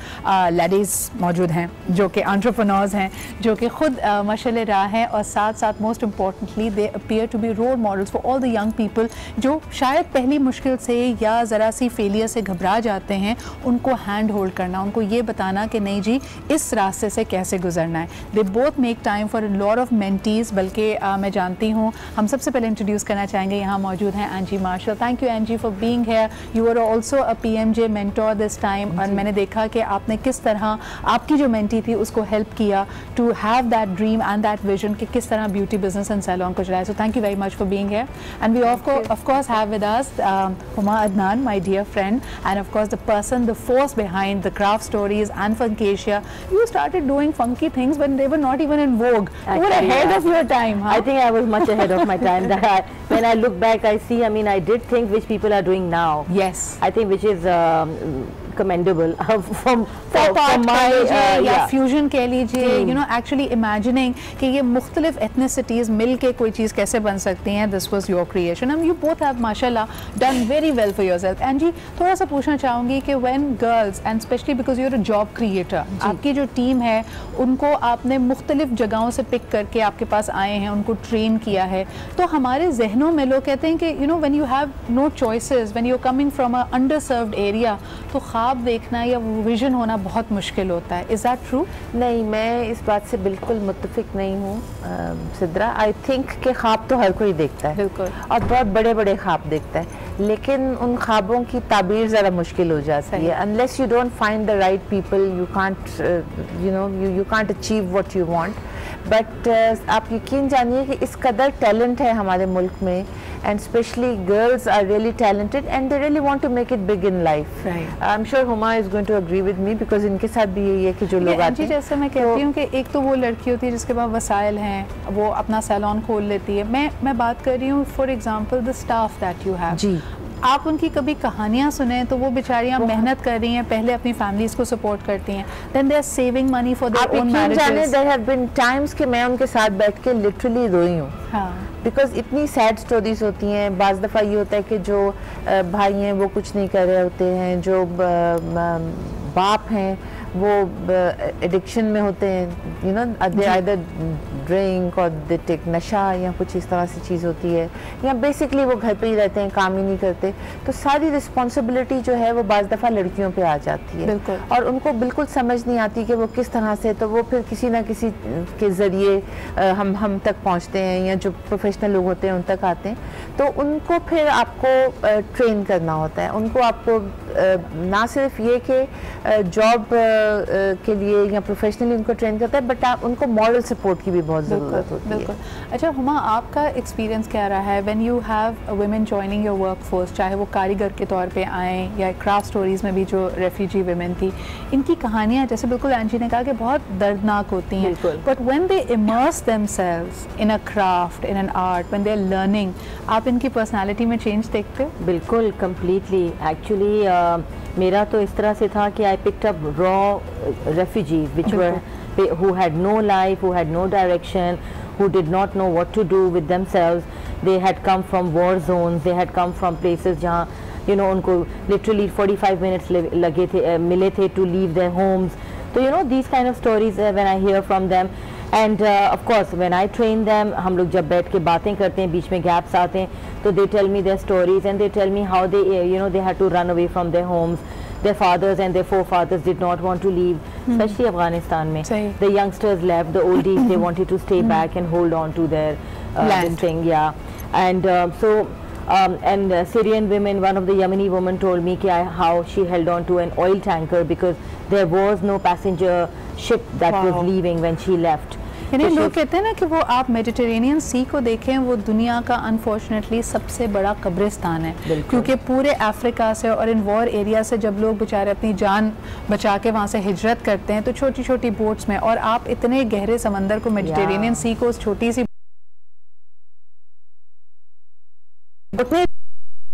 लेडीज़ मौजूद हैं जो कि एंटरप्रेन्योर्स हैं, जो कि ख़ुद मशाल्लाह राह हैं, और साथ साथ most importantly they appear to be role models for all the young people जो शायद पहली मुश्किल से या ज़रा सी फेलियर से घबरा जाते हैं, उनको हैंड होल्ड करना, उनको ये बताना कि नहीं जी इस रास्ते से कैसे गुजरना है। They both make time for a lot of mentees, बल्कि मैं जानती हूँ हम सबसे पहले इंट्रोड्यूस करना चाहेंगे, यहाँ मौजूद हैं Angie Marshall. Thank you Angie for being here. You are also a PMJ mentor this time, और मैंने देखा कि आपने किस तरह आपकी जो मेंटी थी उसको हेल्प किया to have that dream and that vision कि किस तरह ब्यूटी बिजनेस एंड सैलून को चलाए। So thank you very much for being here. And we of course have with us Huma Adnan, my dear friend, and of course the person, the force behind the craft stories and Funkesia. You started doing funky things when they were not even in vogue. You were ahead of your time, huh? I think I was much ahead of my time. When I look back, I see, I mean, I did things which people are doing now. Yes. I think which is commendable from या fusion कह लीजिए, you know, actually imagining कि ये मुख्तलिफ ethnicities मिल के कोई चीज़ कैसे बन सकती हैं। This was your creation and you both have माशाल्लाह done very well for yourself. And जी थोड़ा सा पूछना चाहूँगी कि when girls and specially because you are a job creator, आपकी जो टीम है उनको आपने मुख्तलिफ जगहों से पिक करके आपके पास आए हैं, उनको ट्रेन किया है, तो हमारे जहनों में लोग कहते हैं कि you know when you have no choices, when you are coming from a underserved area, तो ख्वाब देखना या विजन होना बहुत मुश्किल होता है। Is that true? नहीं, मैं इस बात से बिल्कुल मुत्तफिक नहीं हूँ सिद्रा। आई थिंक कि ख्वाब तो हर कोई देखता है, बिल्कुल, और बहुत बड़े बड़े ख्वाब देखता है, लेकिन उन ख्वाबों की ताबीर ज़रा मुश्किल हो जाती है। Unless you don't find the right people, you can't you can't achieve what you want. But आप यकीन जानिए कि इस कदर टैलेंट है हमारे मुल्क में, and especially girls are really talented and they really want to make it big in life. Right. I'm sure Huma is going to agree with me because इनके साथ भी यही है कि जो लोग आते हैं, जैसे मैं कहती हूँ कि एक तो वो लड़की होती है जिसके पास वसाइल हैं, वो अपना सैलून खोल लेती है। मैं बात कर रही हूँ for example the staff that you have. जी, आप उनकी कभी कहानियाँ सुने तो वो बेचारियाँ मेहनत कर रही हैं, पहले अपनी फैमिलीज को सपोर्ट करती हैं, then they are saving money for their own marriages. There have been times कि मैं उनके साथ बैठ के लिटरली रोई हूँ। हाँ, बिकॉज इतनी सैड स्टोरीज होती हैं। बाज़ दफ़ा ये होता है कि जो भाई हैं वो कुछ नहीं कर रहे होते हैं, जो बाप हैं वो एडिक्शन में होते हैं, you know, they either drink और दे टेक नशा या कुछ इस तरह से चीज़ होती है, या बेसिकली वो घर पे ही रहते हैं, काम ही नहीं करते। तो सारी रिस्पॉन्सिबिलिटी जो है वो बाज़ दफ़ा लड़कियों पे आ जाती है, और उनको बिल्कुल समझ नहीं आती कि वो किस तरह से, तो वो फिर किसी ना किसी के ज़रिए हम तक पहुँचते हैं, या जो प्रोफेशनल लोग होते हैं उन तक आते हैं। तो उनको फिर आपको ट्रेन करना होता है, उनको आपको ना सिर्फ ये कि जॉब के लिए या प्रोफेशनली उनको ट्रेन करता है, बट आप उनको मॉरल सपोर्ट की भी बहुत ज़रूरत होती है। बिल्कुल। अच्छा हुमा, आपका एक्सपीरियंस क्या रहा है when you have women joining your work force, चाहे वो कारीगर के तौर पे आएँ या क्राफ्ट स्टोरीज़ में भी जो रेफ्यूजी वुमेन थी, इनकी कहानियाँ जैसे बिल्कुल एंजी ने कहा कि बहुत दर्दनाक होती हैं, but when they immerse themselves in a craft, in an art, when they are learning, आप इनकी पर्सनैलिटी में चेंज देखते हो? बिल्कुल, कम्प्लीटली। एक्चुअली मेरा तो इस तरह से था कि I picked up raw refugees which were who had no life, who had no direction, who did not know what to do with themselves. They had come from war zones, they had come from places जहाँ you know उनको literally 45 minutes लगे थे मिले थे to leave their homes. So you know these kind of stories when I hear from them, and of course when I train them, हम लोग जब बैठ के बातें करते हैं, बीच में gaps आते हैं, तो they tell me their stories and they tell me how they you know they had to run away from their homes. Their fathers and their forefathers did not want to leave, especially Afghanistan mein. The youngsters left, the oldies they wanted to stay back and hold on to their land thing, yeah. And so and Syrian women, one of the Yemeni women told me how she held on to an oil tanker because there was no passenger ship that was leaving when she left. यानी लोग कहते हैं ना कि वो आप Mediterranean सी को देखें, वो दुनिया का अनफॉर्चुनेटली सबसे बड़ा कब्रिस्तान है, क्योंकि पूरे अफ्रीका से और इन वॉर एरिया से जब लोग बेचारे अपनी जान बचा के वहाँ से हिजरत करते हैं तो छोटी छोटी बोट्स में, और आप इतने गहरे समंदर को, मेडिटेरेनियन सी को, उस छोटी सी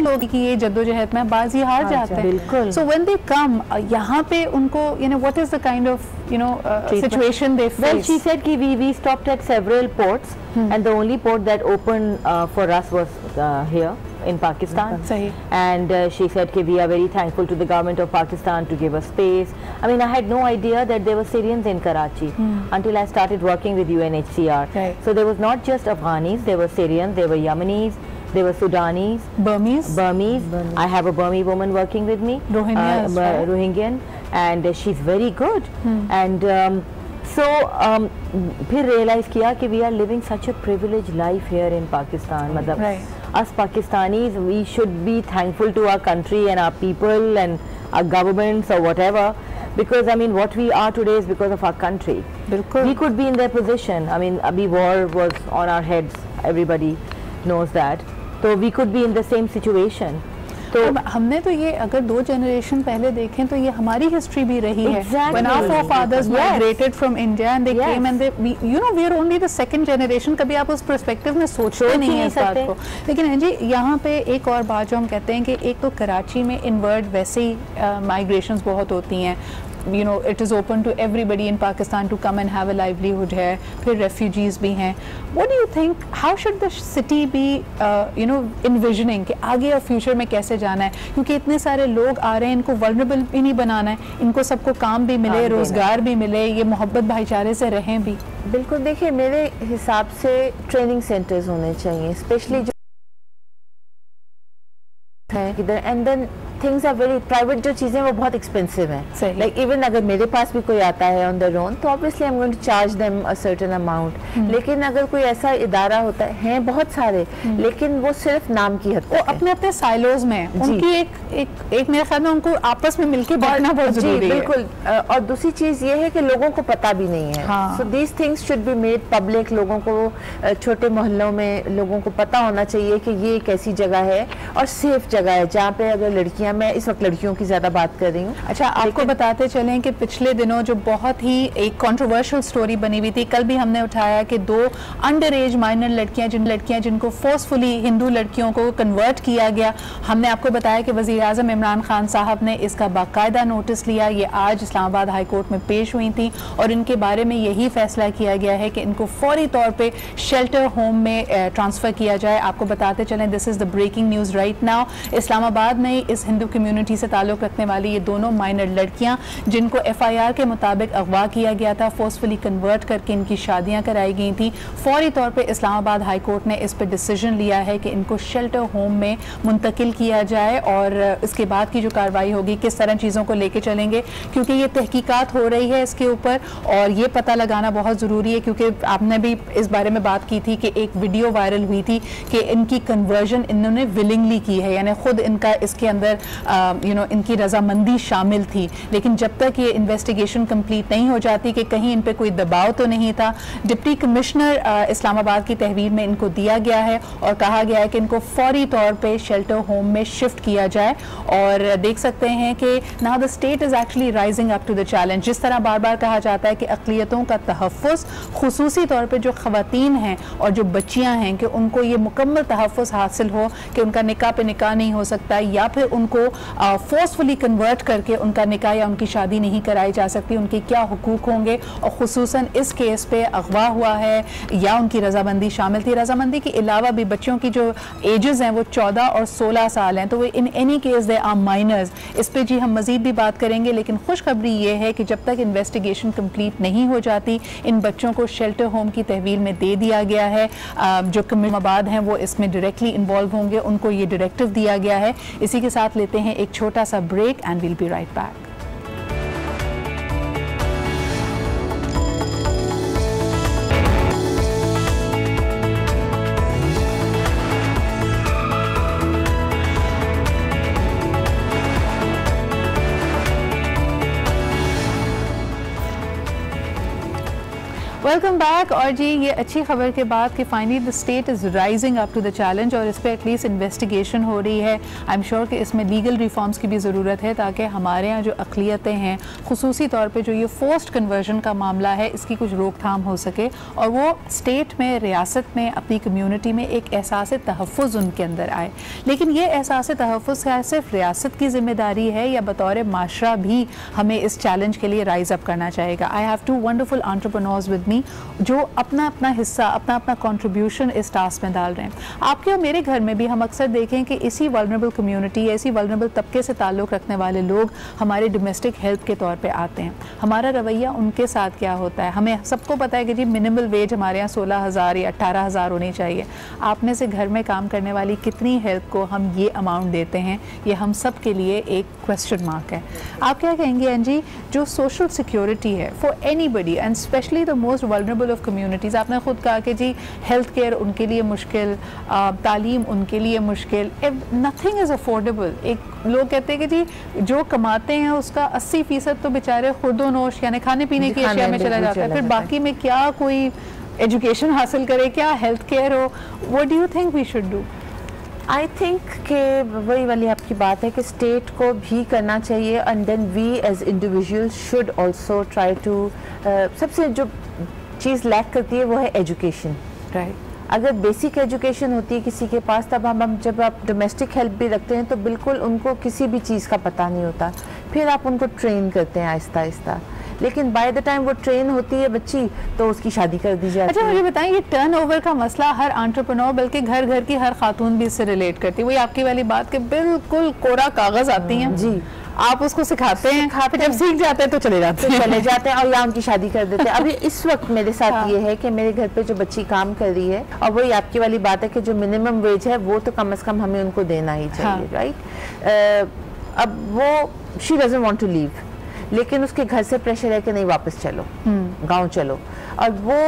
लोग की ये जद्दोजहद में बाजी हार जाते हैं. So when they come, यहाँ पे उनको, you know, what is the kind of, you know, situation they face? Well, she said कि we stopped at several ports, and the only port that opened for us was here in Pakistan. And she said कि we are very thankful to the government of Pakistan to give us space. I mean, I had no idea that there were Syrians in Karachi until I started working with UNHCR. So there was not just Afghanis, there were Syrians, there were Yemenis, there were Sudanese, Burmese. I have a Burmese woman working with me, Rohingyan, and she's very good. And so फिर realize किया कि we are living such a privileged life here in Pakistan. मतलब us Pakistanis, we should be thankful to our country and our people and our governments or whatever, because I mean what we are today is because of our country. We could be in their position. I mean, abhi war was on our heads, everybody knows that. So we could be in the same situation. तो हमने तो ये अगर 2 generation पहले देखें तो ये हमारी हिस्ट्री भी रही है. When our forefathers migrated from India and they came and they, you know, we are only the second generation. कभी आप उस पर्सपेक्टिव में सोचते नहीं हैं इस बात को. लेकिन जी यहाँ पे एक और बात जो हम कहते हैं कि एक तो कराची में इनवर्ड वैसे ही माइग्रेशंस बहुत होती हैं. You know, it is open to everybody in Pakistan to come and have a livelihood है. फिर refugees भी हैं. What do you think? How should the city be, you know, envisioning कि आगे और future में कैसे जाना है? क्योंकि इतने सारे लोग आ रहे हैं, इनको vulnerable भी नहीं बनाना है. इनको सबको काम भी मिले, रोजगार भी मिले, ये मोहब्बत भाईचारे से रहें भी. बिल्कुल. देखिए, मेरे हिसाब से ट्रेनिंग सेंटर्स होने चाहिए, स्पेशली जो है इधर. And then things are very private, जो चीज़ें वो बहुत एक्सपेंसिव हैं. लाइक इवन अगर मेरे पास भी कोई आता है ऑन देयर ओन तो obviously I am going to charge them a certain amount. लेकिन अगर कोई ऐसा इदारा होता है बहुत सारे, लेकिन वो सिर्फ नाम की हद तक है, अपने अपने साइलोज में उनकी एक मेरे ख्याल में उनको आपस में मिलकर बैठना बहुत जरूरी है. बिल्कुल. और दूसरी चीज़ ये है कि लोगों को पता भी नहीं है. So these things should be made public. लोगों को छोटे मोहल्लों में लोगों को पता होना चाहिए कि ये एक ऐसी जगह है और सेफ जगह है जहाँ पे अगर लड़कियां, मैं इस वक्त लड़कियों की ज्यादा बात कर रही हूँ. अच्छा, आपको बताते चलें कि पिछले दिनों जो बहुत ही एक कंट्रोवर्शियल स्टोरी बनी हुई थी, कल भी हमने उठाया कि 2 अंडर एज माइनर लड़कियां जिनको फोर्सफुली हिंदू लड़कियों को कन्वर्ट किया गया. हमने आपको बताया कि वज़ीर आज़म इमरान खान साहब ने इसका बाकायदा नोटिस लिया. ये आज इस्लामाबाद हाई कोर्ट में पेश हुई थी और इनके बारे में यही फैसला किया गया है कि इनको फौरी तौर पर शेल्टर होम में ट्रांसफ़र किया जाए. आपको बताते चलें, this is the breaking news right now. Islamabad में इस हिंदू कम्युनिटी से ताल्लुक़ रखने वाली ये दोनों माइनर लड़कियां जिनको FIR के मुताबिक अगवा किया गया था, फोर्सफुली कन्वर्ट करके इनकी शादियां कराई गई थी. फौरी तौर पे इस्लामाबाद हाई कोर्ट ने इस पर डिसीजन लिया है कि इनको शेल्टर होम में मुंतकिल किया जाए और इसके बाद की जो कार्रवाई होगी किस तरह चीज़ों को लेके चलेंगे, क्योंकि ये तहकीकात हो रही है इसके ऊपर और ये पता लगाना बहुत ज़रूरी है. क्योंकि आपने भी इस बारे में बात की थी कि एक वीडियो वायरल हुई थी कि इनकी कन्वर्जन इन्होंने विलिंगली की है, यानी खुद इनका इसके अंदर यू नो इनकी रजामंदी शामिल थी. लेकिन जब तक ये इन्वेस्टिगेशन कंप्लीट नहीं हो जाती कि कहीं इन पे कोई दबाव तो नहीं था. डिप्टी कमिश्नर इस्लामाबाद की तहवील में इनको दिया गया है और कहा गया है कि इनको फौरी तौर पे शेल्टर होम में शिफ्ट किया जाए. और देख सकते हैं कि now the state is actually rising up to the challenge. जिस तरह बार बार कहा जाता है कि अक़लियतों का तहफ़्फ़ुज़, खुसूसी तौर पर जो ख़वातीन हैं और जो बच्चियाँ हैं, कि उनको ये मुकम्मल तहफ़्फ़ुज़ हासिल हो कि उनका निकाह पे निकाह नहीं हो सकता या फिर उनको फोर्सफुली कन्वर्ट करके उनका निकाह या उनकी शादी नहीं कराई जा सकती. उनके क्या हुकूक होंगे, और खुसूसन इस केस पे अगवा हुआ है या उनकी रजामंदी शामिल थी. रजामंदी के अलावा भी बच्चों की जो एजेस हैं वो 14 और 16 साल हैं, तो वो in any case they are minors. इस पे जी हम मजीद भी बात करेंगे, लेकिन खुशखबरी ये है कि जब तक इन्वेस्टिगेशन कंप्लीट नहीं हो जाती इन बच्चों को शेल्टर होम की तहवील में दे दिया गया है. जो कमिश्नर हैं वो इसमें डायरेक्टली इन्वॉल्व होंगे, उनको ये डायरेक्टिव दिया गया है. इसी के साथ लेते हैं एक छोटा सा break and will be right back. Welcome back. और जी ये अच्छी खबर के बाद कि finally the state is rising up to the challenge और इस पर एटलीस्ट इन्वेस्टिगेशन हो रही है। आई एम श्योर कि इसमें लीगल रिफॉर्म्स की भी ज़रूरत है ताकि हमारे यहाँ जो अक़लियतें हैं, खुसूसी तौर पे जो ये फोर्स्ड कन्वर्जन का मामला है, इसकी कुछ रोकथाम हो सके और वो स्टेट में, रियासत में, अपनी कम्यूनिटी में एक एहसास तहफ़्फ़ुज़ उनके अंदर आए। लेकिन ये एहसास तहफ़्फ़ुज़ क्या सिर्फ रियासत की ज़िम्मेदारी है या बतौर माशरा भी हमें इस चैलेंज के लिए राइज़ अप करना चाहिएगा? I have two wonderful entrepreneurs with me जो अपना अपना हिस्सा, अपना अपना कंट्रीब्यूशन इस टास्क में डाल रहे हैं। आपके और मेरे घर में भी हम अक्सर देखें कि इसी वल्नरेबल कम्युनिटी, ऐसी वल्नरेबल तबके से ताल्लुक़ रखने वाले लोग हमारे डोमेस्टिक हेल्प के तौर पे आते हैं। हमारा रवैया उनके साथ क्या होता है? हमें सबको पता है कि जी मिनिमल वेज हमारे यहाँ 16,000 या 18,000 होनी चाहिए। आप में से घर में काम करने वाली कितनी हेल्प को हम ये अमाउंट देते हैं, ये हम सब के लिए एक क्वेश्चन मार्क है। आप क्या कहेंगे अंजी, जो सोशल सिक्योरिटी है for anybody and specially the most vulnerable of communities, आपने खुद कहा कि जी हेल्थ केयर उनके लिए मुश्किल, तालीम उनके लिए मुश्किल, नथिंग इज़ अफोर्डेबल। एक लोग कहते हैं कि जी जो कमाते हैं उसका 80% तो बेचारे खुदो नोश यानी खाने पीने की अशिया में चला जाता है, फिर बाकी में क्या कोई एजुकेशन हासिल करे, क्या हेल्थ केयर हो। What do you think we should do? I think कि वही वाली आपकी बात है कि स्टेट को भी करना चाहिए and then we as individual should also try to, सबसे जो चीज़ लैक करती है वो है एजुकेशन। राइट। अगर बेसिक एजुकेशन होती है किसी के पास, तब हम जब आप डोमेस्टिक हेल्प भी रखते हैं तो बिल्कुल उनको किसी भी चीज़ का पता नहीं होता, फिर आप उनको ट्रेन करते हैं आहिस्ता आहिस्ता, लेकिन बाय द टाइम वो ट्रेन होती है बच्ची तो उसकी शादी कर दी जाती है। अच्छा मुझे बताएं, ये टर्नओवर का मसला हर एंटरप्रेन्योर बल्कि घर घर की हर खातून भी इससे रिलेट करती है। वही आपकी वाली बात कि बिल्कुल कोरा कागज आती हैं जी, आप उसको सिखाते हैं, फिर जब सीख जाते हैं तो चले जाते हैं और या उनकी शादी कर देते हैं। अभी इस वक्त मेरे साथ ये है कि मेरे घर पे जो बच्ची काम कर रही है, और वही आपकी वाली बात है कि जो मिनिमम वेज है वो तो कम से कम हमें उनको देना ही चाहिए। राइट। अब वो she doesn't want to leave, लेकिन उसके घर से प्रेशर है कि नहीं वापस चलो, गांव चलो, और वो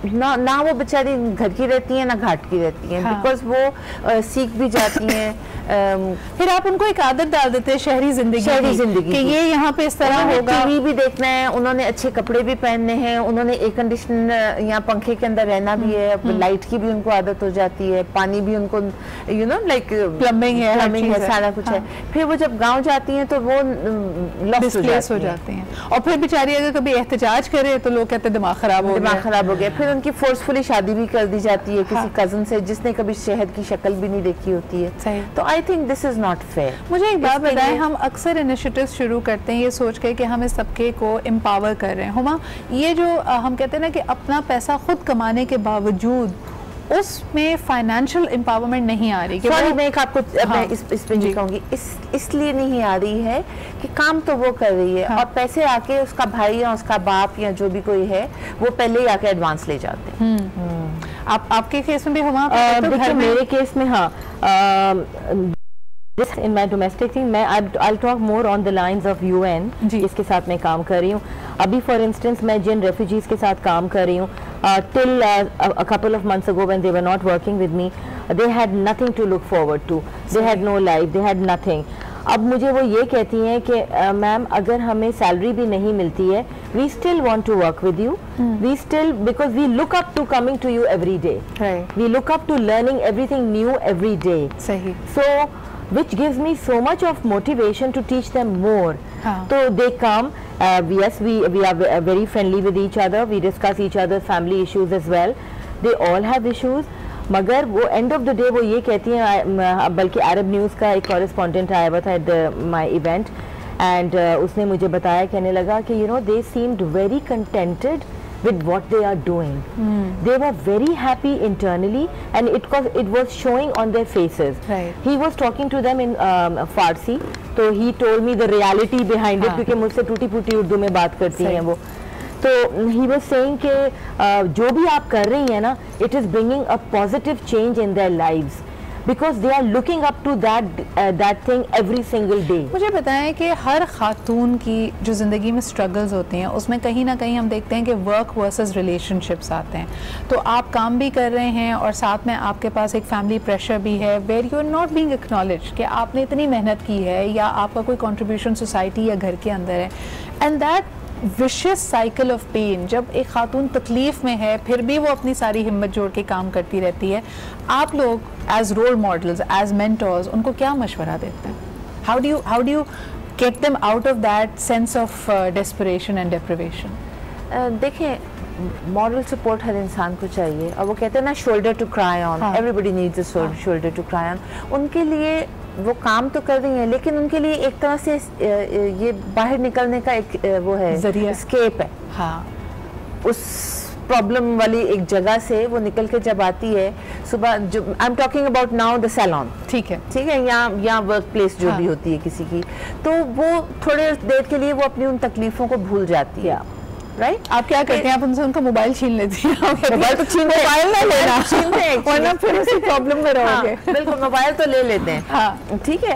ना वो बेचारी घर की रहती है ना घाट की रहती है, बिकॉज वो सीख भी जाती हैं। फिर आप उनको एक आदत डाल देते हैं शहरी जिंदगी कि ये यहाँ पे इस तरह होगा। टीवी भी देखना है, उन्होंने अच्छे कपड़े भी पहनने हैं, उन्होंने एयर कंडीशन या पंखे के अंदर रहना भी है, लाइट की भी उनको आदत हो जाती है, पानी भी उनको यू नो लाइक प्लम्बिंग है, सारा कुछ है। फिर वो जब गाँव जाती है तो वो डिस्प्लेस हो जाते हैं, और फिर बेचारी अगर कभी एहतजाज करे तो लोग कहते हैं दिमाग खराब हो गया। फिर उनकी फोर्सफुली शादी भी कर दी जाती है किसी कजन से जिसने कभी शहर की शक्ल भी नहीं देखी होती है। तो I think this is not fair. मुझे एक बात बताएं, हम अक्सर इनिशिएटिव्स शुरू करते हैं ये सोच के कि हम इस सबके को एम्पावर कर रहे हैं। हुमा, ये जो हम कहते हैं ना कि अपना पैसा खुद कमाने के बावजूद उसमें फाइनेंशियल एम्पावरमेंट नहीं आ रही। सॉरी मैं एक आपको इस पे नहीं कहूँगी, इसलिए नहीं आ रही है कि काम तो वो कर रही है और पैसे आके उसका भाई या उसका बाप या जो भी कोई है वो पहले ही आके एडवांस ले जाते हैं। आपके केस में भी हुआ? देखिए मेरे केस में हाँ, in my domestic thing, मैं I'll talk more on the lines of UN जिसके साथ मैं काम कर रही हूँ। अभी for instance मैं जिन refugees के साथ काम कर रही हूँ, till a couple of months ago when they were not working with me, they had nothing to look forward to, they had no life, they had nothing। अब मुझे वो ये कहती हैं कि मैम अगर हमें सैलरी भी नहीं मिलती है, we still want to work with you, we still, because we look up to coming to you every day, we look up to learning everything new every day, सही, so which gives me so much of motivation to teach them more. So they come, yes, we are very friendly with each other, we discuss each other's family issues as well, they all have issues, मगर वो end of the day वो ये कहती हैं, बल्कि अरब news का एक correspondent आया हुआ था एट माई इवेंट एंड उसने मुझे बताया, कहने लगा कि you no they seemed very contented with what they are doing. They were very happy internally and it was showing on their faces. He was talking to them in Farsi, so he told me the reality behind it क्योंकि मुझसे टूटी फूटी उर्दू में बात करती हैं वो। तो he was saying कि जो भी आप कर रही हैं ना, it is bringing a positive change in their lives because they are looking up to that thing every single day। मुझे बताएं कि हर खातून की जो ज़िंदगी में स्ट्रगल्स होते हैं उसमें कहीं ना कहीं हम देखते हैं कि वर्क वर्सेस रिलेशनशिप्स आते हैं। तो आप काम भी कर रहे हैं और साथ में आपके पास एक फैमिली प्रेशर भी है where you are not being acknowledged कि आपने इतनी मेहनत की है या आपका कोई कंट्रीब्यूशन सोसाइटी या घर के अंदर है, and that vicious cycle of pain, जब एक खातून तकलीफ में है फिर भी वो अपनी सारी हिम्मत जोड़ के काम करती रहती है, आप लोग as role models, as mentors उनको क्या मशवरा देते हैं? How do you get them out of that sense of desperation and deprivation? देखिए, मॉरल सपोर्ट हर इंसान को चाहिए, और वो कहते हैं ना shoulder to cry on, everybody needs a shoulder to cry on. उनके लिए वो काम तो कर रही हैं, लेकिन उनके लिए एक तरह से ये बाहर निकलने का एक वो है, जरिया, स्केप है। हाँ, उस प्रॉब्लम वाली एक जगह से वो निकल के जब आती है सुबह, जो I am talking about now the salon, ठीक है, या वर्क प्लेस जो भी होती है किसी की, तो वो थोड़े देर के लिए वो अपनी उन तकलीफों को भूल जाती है, राइट? आप क्या करते हैं? आप उनसे उनका मोबाइल छीन लेती हैं? मोबाइल तो मोबाइल ना लेना, छीनते हैं वरना फिर उसी प्रॉब्लम में रहोगे। बिल्कुल, मोबाइल तो ले लेते हैं। हाँ, ठीक है।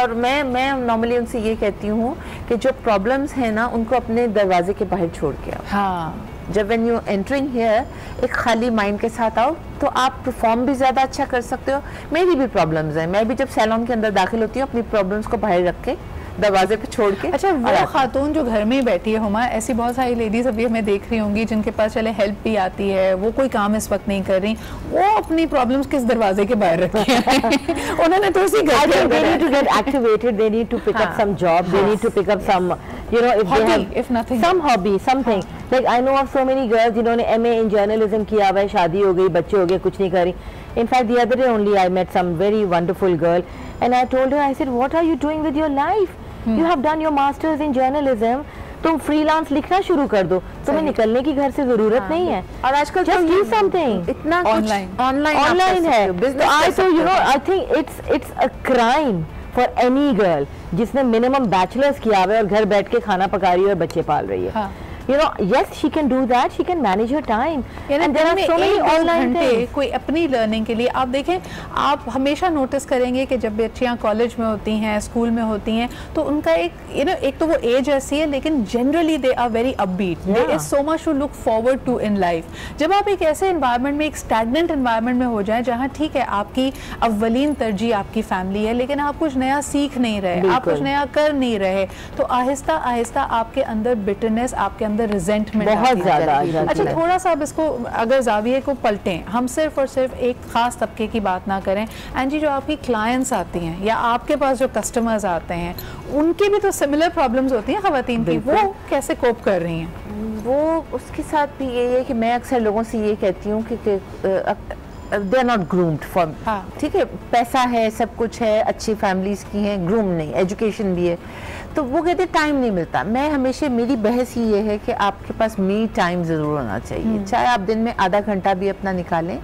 और मैं नॉर्मली उनसे ये कहती हूँ कि जो प्रॉब्लम्स हैं ना, उनको अपने दरवाजे के बाहर छोड़ के आओ। हाँ, जब व्हेन यू एंटरिंग हियर एक खाली माइंड के साथ आओ तो आप परफॉर्म भी ज़्यादा अच्छा कर सकते हो। मेरी भी प्रॉब्लम्स हैं, मैं भी जब सैलून के अंदर दाखिल होती हूँ अपनी प्रॉब्लम्स को बाहर रख के दरवाजे पे छोड़ के। अच्छा, वो खातून जो घर में ही बैठी है हुमा, ऐसी बहुत सारी लेडीज अभी हमें देख रही होंगी जिनके पास चले हेल्प भी आती है, वो कोई काम इस वक्त नहीं कर रही, वो अपनी प्रॉब्लम्स किस दरवाजे के बाहर रखी हैं? उन्होंने तो उसी घर के अंदर, they need to get activated, they need to pick up some job, they need to pick up some, you know, if they have if nothing, some hobby, something. Like I know of so many girls जिन्होंने MA in journalism किया हुआ है, शादी हो गई, बच्चे हो गए, कुछ नहीं कर रही. In fact, the other day only I met some very wonderful girl, and I told her, I said, what are you doing with your life? You have done your masters in journalism. तुम freelance लिखना शुरू कर दो, तुम्हें निकलने की घर से जरूरत नहीं है। और आजकल just do something, इतना ऑनलाइन है। So you know, I think it's a crime for any girl जिसने मिनिमम बैचलर्स किया हुआ है और घर बैठ के खाना पका रही है और बच्चे पाल रही है। You know, yes, she can do that. She can manage her time. And there are so many online things. कोई अपनी लर्निंग के लिए आप देखें, आप हमेशा नोटिस करेंगे कि जब बच्चियाँ कॉलेज में होती हैं, स्कूल में होती हैं, तो उनका एक तो वो एज ऐसी है, लेकिन generally they are very upbeat. There is so much to look forward to in life. जब आप एक ऐसे एनवायरनमेंट में, एक स्टैग्नेंट एनवायरनमेंट में हो जाए जहाँ ठीक है आपकी अव्वलीन तरजीह आपकी फैमिली है, लेकिन आप कुछ नया सीख नहीं रहे, आप कुछ नया कर नहीं रहे, तो आहिस्ता आहिस्ता आपके अंदर बिटरनेस, आपके रिजेंटमेंट बहुत ज्यादा। अच्छा, थोड़ा सा अब इसको अगर जाविये को पलटें, हम सिर्फ और सिर्फ एक खास तबके की बात ना करें, एंजी जो आपकी क्लाइंट्स आती हैं या आपके पास जो कस्टमर्स आते हैं, उनकी भी तो सिमिलर प्रॉब्लम्स होती हैं खवातीन की, वो कैसे कोप कर रही हैं? वो उसके साथ भी यही है कि मैं अक्सर लोगों से ये कहती हूँ कि they are not groomed for, ठीक है, पैसा है, सब कुछ है, अच्छी फैमिलीज की हैं, ग्रूम नहीं, एजुकेशन भी है, तो वो कहते टाइम नहीं मिलता. मैं हमेशा, मेरी बहस ये है कि आपके पास मी टाइम ज़रूर होना चाहिए. चाहे आप दिन में आधा घंटा भी अपना निकालें,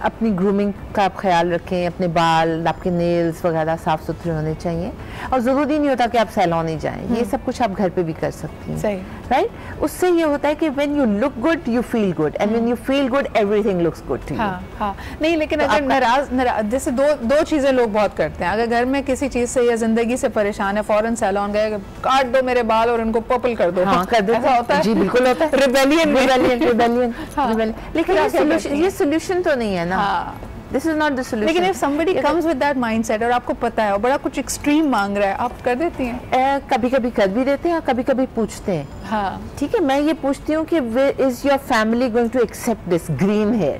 अपनी ग्रूमिंग का आप ख्याल रखें, अपने बाल, आपके नेल्स वगैरह साफ़ सुथरे होने चाहिए, और ज़रूरी नहीं होता कि आप सैलून ही जाएं, ये सब कुछ आप घर पे भी कर सकती हैं. सही, राइट? उससे ये होता है कि when you look good you feel good, and when you feel good everything looks good to you. हाँ, नहीं, लेकिन अगर नाराज जैसे दो चीज़ें लोग बहुत करते हैं, अगर घर में किसी चीज़ से या जिंदगी से परेशान है, फौरन सैलून गए, काट दो मेरे बाल और इनको पर्पल कर दो. हाँ, कर दो. ऐसा होता है? जी बिल्कुल होता है. रिबेलियन. लेकिन ये सोल्यूशन तो नहीं है ना. This is not the solution. लेकिन if somebody comes with that mindset और आपको पता है और बड़ा कुछ एक्सट्रीम मांग रहा है, आप कर देती हैं? कभी कभी कर भी देते हैं, कभी कभी पूछते हैं. हाँ, ठीक है, मैं ये पूछती हूँ कि is your family going to accept this green hair?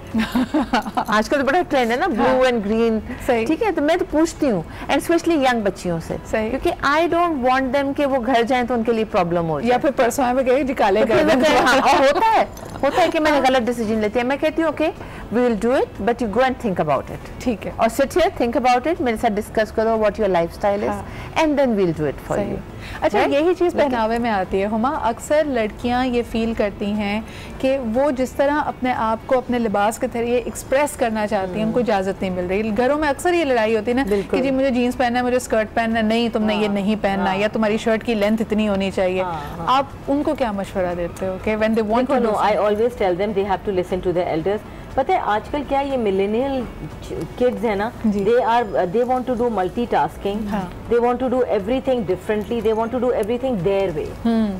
आजकल तो बड़ा ट्रेंड है ना, ब्लू एंड ग्रीन. ठीक है, तो मैं तो पूछती हूँ, एंड स्पेशली यंग बच्चियों से, क्योंकि आई डोंट वांट देम कि वो घर जाएं तो उनके लिए प्रॉब्लम हो जाए, या फिर परसों में कहे काले कर दें. होता है कि मैंने गलत डिसीजन लेती है. मैं कहती हूँ okay, we will do it, but you go and think about it. ठीक है, और sit here, think about it, मेरे साथ डिस्कस करो what your lifestyle is, and then we will do it for you. अच्छा, यही चीज़ पहनावे में आती है हुमा. अक्सर लड़कियां ये फील करती हैं कि वो जिस तरह अपने आप को अपने लिबास के जरिए एक्सप्रेस करना चाहती हैं, उनको इजाज़त नहीं मिल रही. घरों में अक्सर ये लड़ाई होती है ना कि जी मुझे जीन्स पहनना है, मुझे स्कर्ट पहनना है, नहीं तुमने ये नहीं पहनना, या तुम्हारी शर्ट की लेंथ इतनी होनी चाहिए. आप उनको क्या मशवरा देते हो कि when they want to? I always tell them they have to listen to their elders. पता है आजकल क्या, ये मिलेनियल किड्स है ना, they want to do multitasking, they want to do everything differently, they want to do everything their way.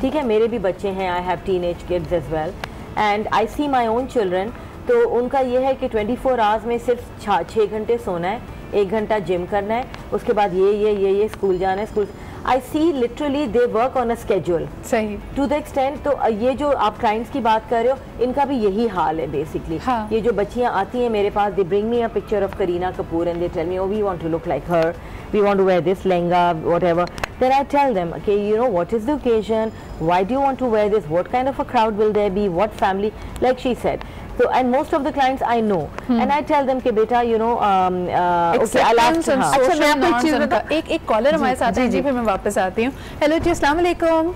ठीक है, मेरे भी बच्चे हैं, I have teenage kids as well, and I see my own children. तो उनका ये है कि 24 आवर्स में सिर्फ 6 घंटे सोना है, 1 घंटा जिम करना है, उसके बाद ये स्कूल जाना है. School I see literally they work on a schedule. सही. To the extent, तो ये जो आप clients की बात कर रहे हो, इनका भी यही हाल है basically. हाँ. ये जो बच्चियाँ आती हैं मेरे पास, they bring me a picture of Kareena Kapoor and they tell me, oh, we want to look like her, we want to wear this lehenga, whatever. Then I tell them, okay, you know, what is the occasion? Why do you want to wear this? What kind of a crowd will there be? What family? Like she said. So, and most of the clients I know, and I tell them कि बेटा, you know, okay, I'll ask her. अच्छा, मैं आपको एक चीज़ बताऊँ. एक collar हमारे साथ है जी, फिर मैं वापस आती हूँ. हेलो जी, अस्सलाम वालेकुम.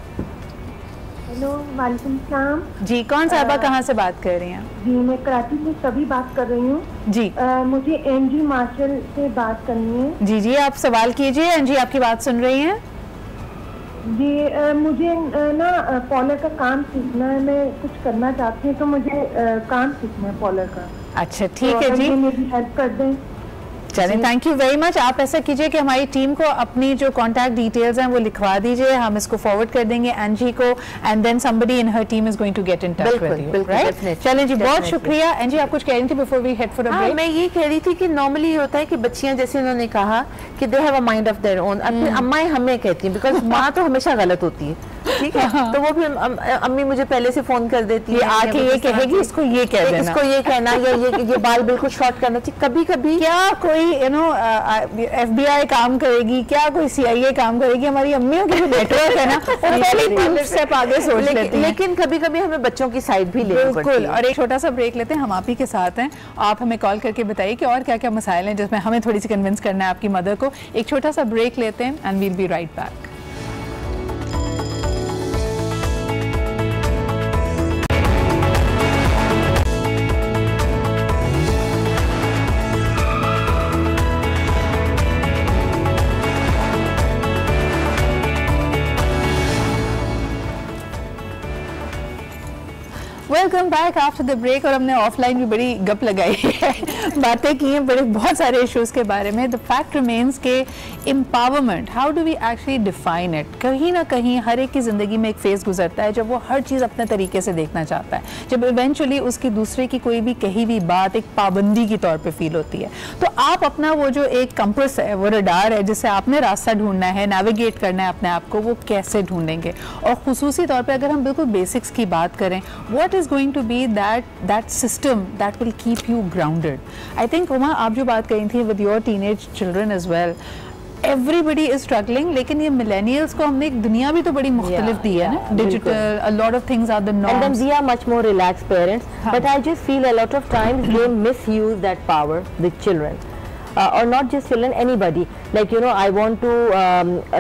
हेलो, वालेकुम सलाम. जी, कौन साहबा कहाँ से बात कर रही हैं? जी, मैं कराची से सभी बात कर रही हूँ. जी. मुझे एनजी मार्शल से बात करनी है. जी जी, आप सवाल कीजिए. एनजी आपकी बात सुन रही हैं. जी, मुझे ना पॉलर का काम सीखना है. मैं कुछ करना चाहती हूँ, तो मुझे काम सीखना है पॉलर का. अच्छा, ठीक है जी. मेरी हेल्प कर दें. चलें, थैंक यू वेरी मच. आप ऐसा कीजिए कि हमारी टीम को अपनी जो कॉन्टैक्ट डिटेल्स हैं वो लिखवा दीजिए, हम इसको फॉरवर्ड कर देंगे एनजी को, and then somebody in her team is going to get in touch with you, right? चलें जी, बहुत शुक्रिया. एनजी, आप कुछ कह रही थी before we head for a break? मैं ये कह रही थी कि नॉर्मली होता है कि बच्चियां, जैसे उन्होंने कहा कि they have a mind of their own. अम्माएं हमें कहती हैं, बिकॉज माँ तो हमेशा गलत होती है, ठीक है? तो वो भी अम्मी मुझे पहले से फोन कर देती है, आके ये कहेगी इसको ये कह देना, इसको ये कहना, या ये बाल बिल्कुल शॉर्ट करना चाहिए. कभी कभी क्या कोई यू नो FBI काम करेगी, क्या कोई CIA काम करेगी? हमारी अम्मियों की जो नेटवर्क है ना, वो पहले 3 स्टेप आगे सोच लेती हैं. लेकिन कभी कभी हमें बच्चों की साइड भी लेनी पड़ती है. बिल्कुल. और एक छोटा सा ब्रेक लेते हैं, हम आप ही के साथ हैं. आप हमें कॉल करके बताइए कि और क्या क्या मसाइल हैं जिसमें हमें थोड़ी सी कन्विंस करना है आपकी मदर को. एक छोटा सा ब्रेक लेते हैं and we'll be right back. Welcome back after the break. और हमने ऑफलाइन भी बड़ी गप लगाई है, बातें की हैं बहुत सारे इश्यूज़ के बारे में. द फैक्ट रिमेन्स के empowerment, how do we actually define it? कहीं ना कहीं हर एक की ज़िंदगी में एक फेज़ गुजरता है जब वो हर चीज़ अपने तरीके से देखना चाहता है, जब इवेंचुअली उसकी दूसरे की कोई भी कही हुई बात एक पाबंदी की तौर पर फील होती है. तो आप अपना वो जो एक कंपास है, वो रडार है जिससे आपने रास्ता ढूंढना है, नेविगेट करना है अपने आप को, वो कैसे ढूंढेंगे? और खुसूसी तौर पर अगर हम बिल्कुल बेसिक्स की बात करें, what is going to be that system that will keep you grounded. I think Uma, आप जो बात कही थी with your teenage children as well, everybody is struggling. लेकिन ये millennials को हमने एक दुनिया भी तो बड़ी मुख्तलिफ दी है ना, digital, a lot of things are the norms. And then we are much more relaxed parents, but I just feel a lot of times they misuse that power, the children. Or not just children, anybody. Like, you know, I want to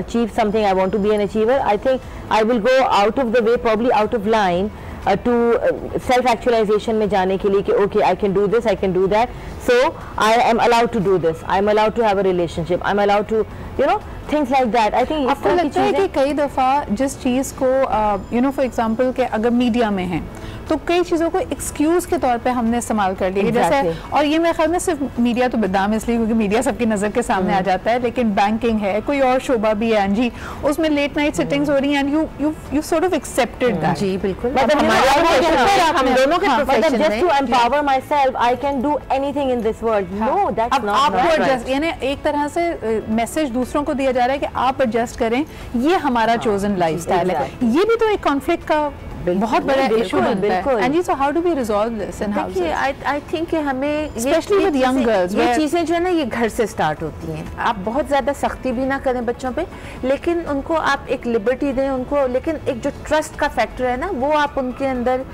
achieve something, I want to be an achiever. I think I will go out of the way, probably out of line, to self-actualization में जाने के लिए कि okay, I can do this, I can do that, so I am allowed to do this, I am allowed to have a relationship, I am allowed to, you know, things like that. I think आपको लगता है कि कई दफ़ा जिस चीज़ को you know, for example कि अगर मीडिया में है तो कई चीज़ों को एक्सक्यूज़ के तौर पे हमने इस्तेमाल कर लिया, जैसे, और ये मेरे ख्याल में सिर्फ मीडिया तो बदनाम इसलिए क्योंकि मीडिया सबकी नज़र के सामने आ जाता है, लेकिन बैंकिंग है, कोई और शोबा भी है जी, उसमें लेट नाइट सिटिंग्स हो रही हैं and you sort of accepted that. जी बिल्कुल. हम दोनों के प्रोफेशन में just to empower myself, I can do anything in this world. No, that's not आपको right. एडजस्ट, यानी एक तरह से मैसेज दूसरों को दिया जा रहा है कि आप एडजस्ट करें, ये हमारा चोजन लाइफस्टाइल है. ये भी तो एक कॉन्फ्लिक्ट का बहुत बड़ा इशू बनता है. एंड जी, so how do we resolve this in house? देखिए, आई थिंक हमें स्पेशली विद यंग गर्ल्स, ये चीज़ें जो है ना, ये घर से स्टार्ट होती हैं. आप बहुत ज़्यादा सख्ती भी ना करें बच्चों पे, लेकिन उनको आप एक लिबर्टी दें उनको, लेकिन एक जो ट्रस्ट का फैक्टर है ना, वो आप उनके अंदर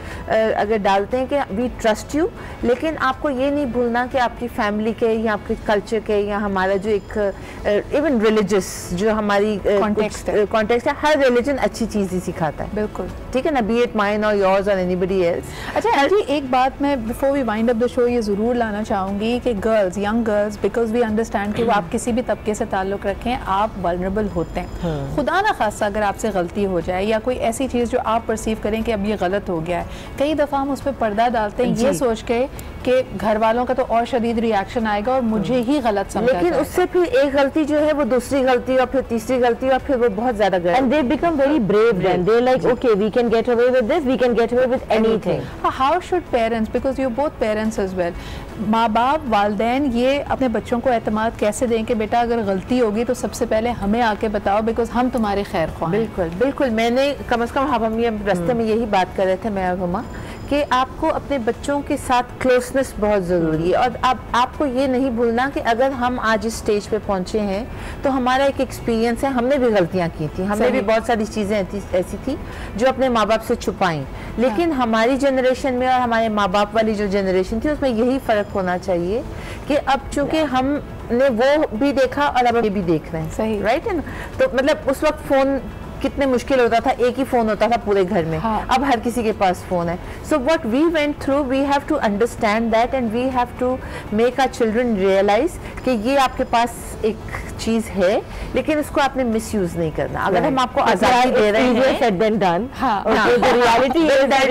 अगर डालते हैं कि वी ट्रस्ट यू, लेकिन आपको ये नहीं भूलना कि आपकी फैमिली के या आपके कल्चर के या हमारा जो एक इवन रिलीजियस जो हमारी कॉन्टेक्स्ट है, हर रिलीजन अच्छी चीज़ ही सिखाता है. बिल्कुल, ठीक है ना, be it mine or yours or anybody else. अच्छा जी, एक बात मैं before we wind up the show ये ज़रूर लाना चाहूँगी कि girls, young girls, because we understand कि वो आप किसी भी तबके से ताल्लुक़ रखें, आप वल्नरेबल होते हैं. खुदा ना खासा अगर आपसे गलती हो जाए या कोई ऐसी चीज़ जो आप परसीव करें कि अब ये गलत हो गया है, कई दफ़ा हम उस पर पर्दा डालते हैं ये सोच के कि घर वालों का तो और शदीद रिएक्शन आएगा और मुझे ही गलत समझा लेकिन जाएगा। उससे फिर एक गलती जो है वो दूसरी गलती और फिर तीसरी गलती और फिर वो बहुत ज्यादा गलत। And they become very brave then. They're like, okay, we can get away with this, we can get away with anything. How should parents, because you're both parents as well, माँ बाप वालदैन ये अपने बच्चों को एतमाद कैसे दें कि बेटा अगर गलती होगी तो सबसे पहले हमें आके बताओ, बिकॉज हम तुम्हारे खैर ख्वाह हैं। बिल्कुल बिल्कुल, मैंने कम से कम हम ये रास्ते में यही बात कर रहे थे मैं और हुमा कि आपको अपने बच्चों के साथ क्लोजनेस बहुत ज़रूरी है। और आपको ये नहीं भूलना कि अगर हम आज इस स्टेज पे पहुंचे हैं तो हमारा एक एक्सपीरियंस है, हमने भी गलतियां की थी, हमने भी बहुत सारी चीज़ें ऐसी थी जो अपने माँ बाप से छुपाई, लेकिन हमारी जनरेशन में और हमारे माँ बाप वाली जो जनरेशन थी उसमें यही फ़र्क होना चाहिए कि अब चूँकि हमने वो भी देखा और अब ये भी देख रहे हैं, सही राइट है ना। तो मतलब उस वक्त फ़ोन कितने मुश्किल होता था, एक ही फोन होता था पूरे घर में, अब हर किसी के पास फोन है। So what we went through, we have to understand that and we have to make our children realise कि ये आपके पास एक चीज है लेकिन इसको आपने मिसयूज नहीं करना। अगर हम आपको आजादी दे रहे हैं said then done. the reality is that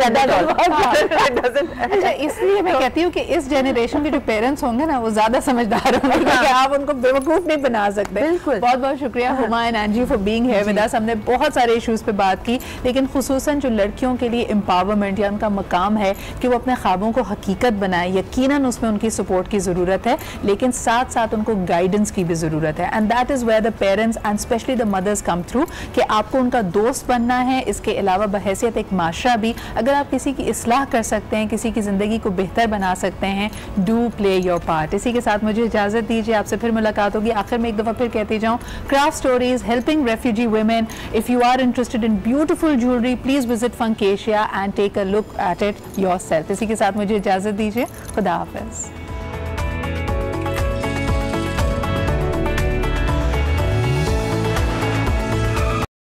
इसलिए मैं कहती हूँ कि इस जनरेशन के जो पेरेंट्स होंगे ना वो ज्यादा समझदार होंगे क्योंकि आप उनको बेवकूफ नहीं बना सकते। बिल्कुल। बहुत बहुत शुक्रिया Huma and Angie for being here with us. हमने बहुत सारे इश्यूज पे बात की, लेकिन खुसूसन जो लड़कियों के लिए एम्पावरमेंट या उनका मकाम है कि वो अपने ख्वाबों को हकीकत बनाए, यकीनन उसमें उनकी सपोर्ट की ज़रूरत है, लेकिन साथ साथ उनको गाइडेंस की भी ज़रूरत है। And that is where the parents and specially the mothers come through कि आपको उनका दोस्त बनना है। इसके अलावा बहैसियत एक माशरा भी अगर आप किसी की इस्लाह कर सकते हैं, किसी की ज़िंदगी को बेहतर बना सकते हैं, डू प्ले योर पार्ट। इसी के साथ मुझे इजाज़त दीजिए, आपसे फिर मुलाकात होगी। आखिर में एक दफ़ा फिर कहती जाऊँ, craft stories helping refugee women. If you are interested in beautiful jewelry, please visit Funkasia and take a look at it yourself। इसी के साथ मुझे इजाज़त दीजिए, खुदा हाफ़िज़।